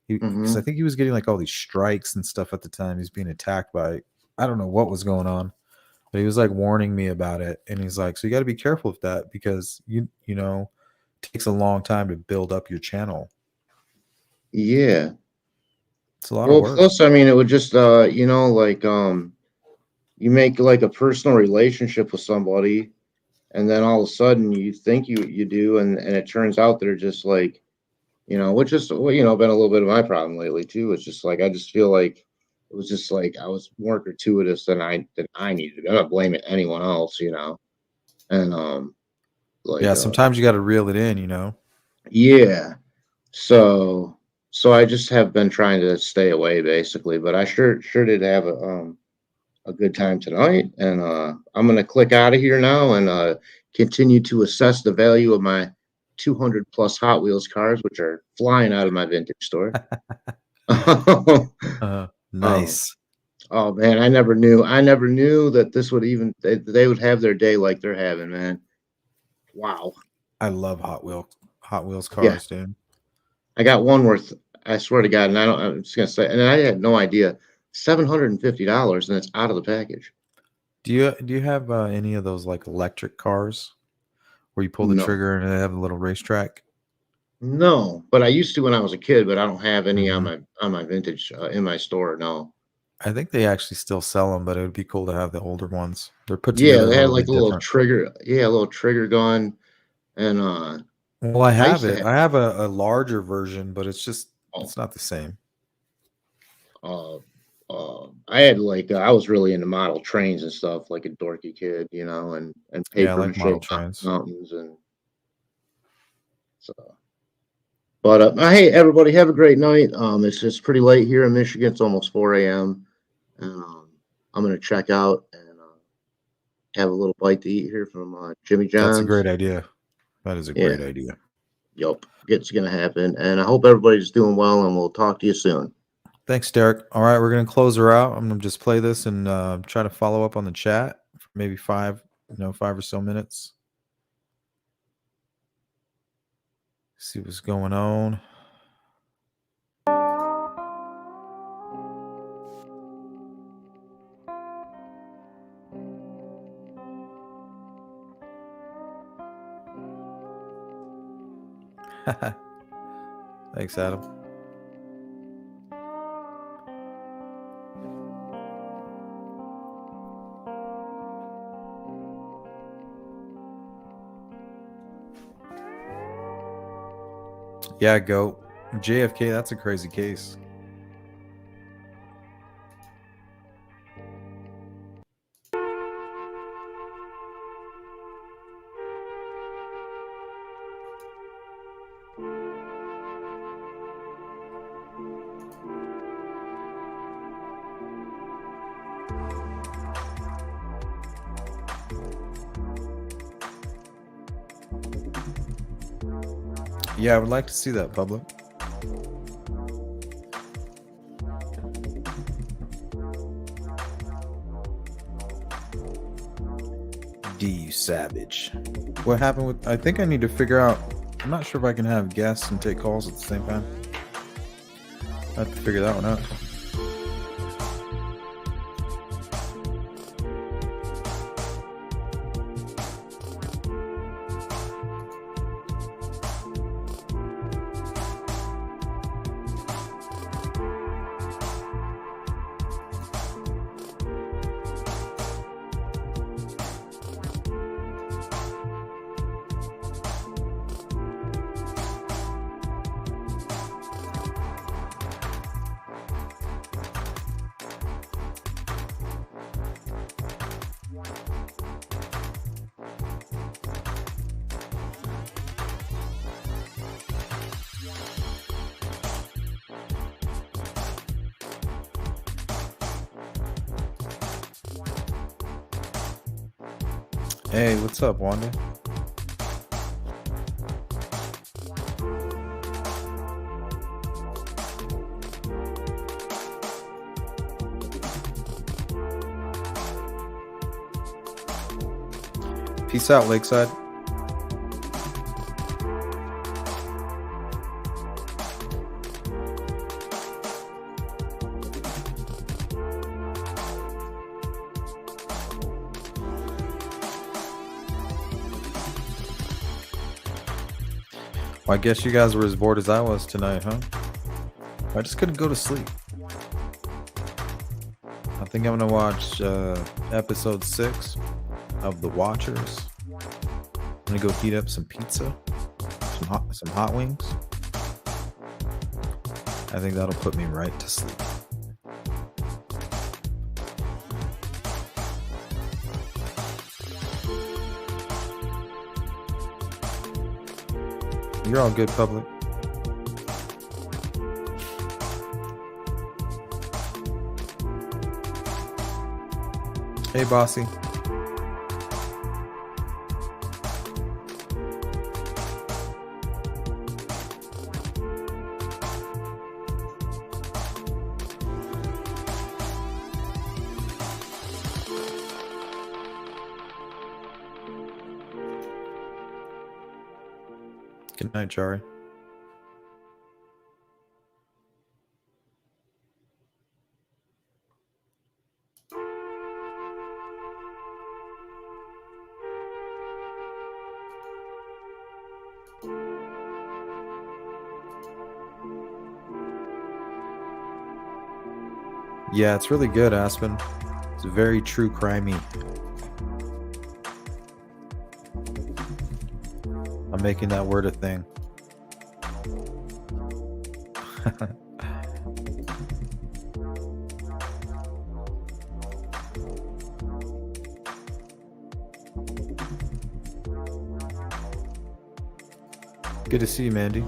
Because I think he was getting like all these strikes and stuff at the time. He's being attacked by, I don't know what was going on, but he was like warning me about it. And he's like, so you got to be careful with that because you know, it takes a long time to build up your channel. Yeah. It's a lot of work. Plus, I mean, it would just you know, like you make like a personal relationship with somebody, and then all of a sudden you think you do, and it turns out they're just like, you know, which is been a little bit of my problem lately too. It's just like I just feel like it was just like I was more gratuitous than I needed to be. I'm not blaming anyone else, you know, and like yeah, sometimes you got to reel it in, you know. yeah, so I just have been trying to stay away basically, but I sure did have a good time tonight, and I'm gonna click out of here now and continue to assess the value of my 200 plus Hot Wheels cars, which are flying out of my vintage store. Nice. Oh man, I never knew that this would even they would have their day like they're having, man. Wow. I love Hot Wheels cars, dude. I got one worth, I swear to God, and I'm just gonna say, and I had no idea, $750, and it's out of the package. Do you have any of those like electric cars where you pull the trigger and they have a little racetrack? No, but I used to when I was a kid, but I don't have any on my vintage in my store. No. I think they actually still sell them, but it would be cool to have the older ones. They're put together. Yeah, they a had little like bit a little different. trigger. Yeah, a little trigger gun, and well, I have used to it. I have a larger version, but it's just it's not the same. I had like I was really into model trains and stuff, like a dorky kid, you know, and paper I like model mache trains. mountains and so. But hey, everybody, have a great night. It's pretty late here in Michigan. It's almost 4 a.m. And I'm gonna check out and have a little bite to eat here from Jimmy John's. That's a great idea. That is a great idea. Yup, it's gonna happen, and I hope everybody's doing well. And we'll talk to you soon. Thanks, Derek. All right, we're gonna close her out. I'm gonna just play this and try to follow up on the chat for maybe 5 or so minutes. See what's going on. Thanks, Adam. Yeah, go. JFK, that's a crazy case. Yeah, I would like to see that, public. D, you savage. What happened with... I think I need to figure out... I'm not sure if I can have guests and take calls at the same time. I have to figure that one out. Hey, what's up, Wanda? Peace out, Lakeside. Well, I guess you guys were as bored as I was tonight, huh? I just couldn't go to sleep. I think I'm gonna watch episode 6 of The Watchers. I'm gonna go heat up some pizza, some hot wings. I think that'll put me right to sleep. You're all good, public. Hey, bossy. Good night, Jari. Yeah, it's really good, Aspen. It's very true crimey. I'm making that word a thing. Good to see you, Mandy.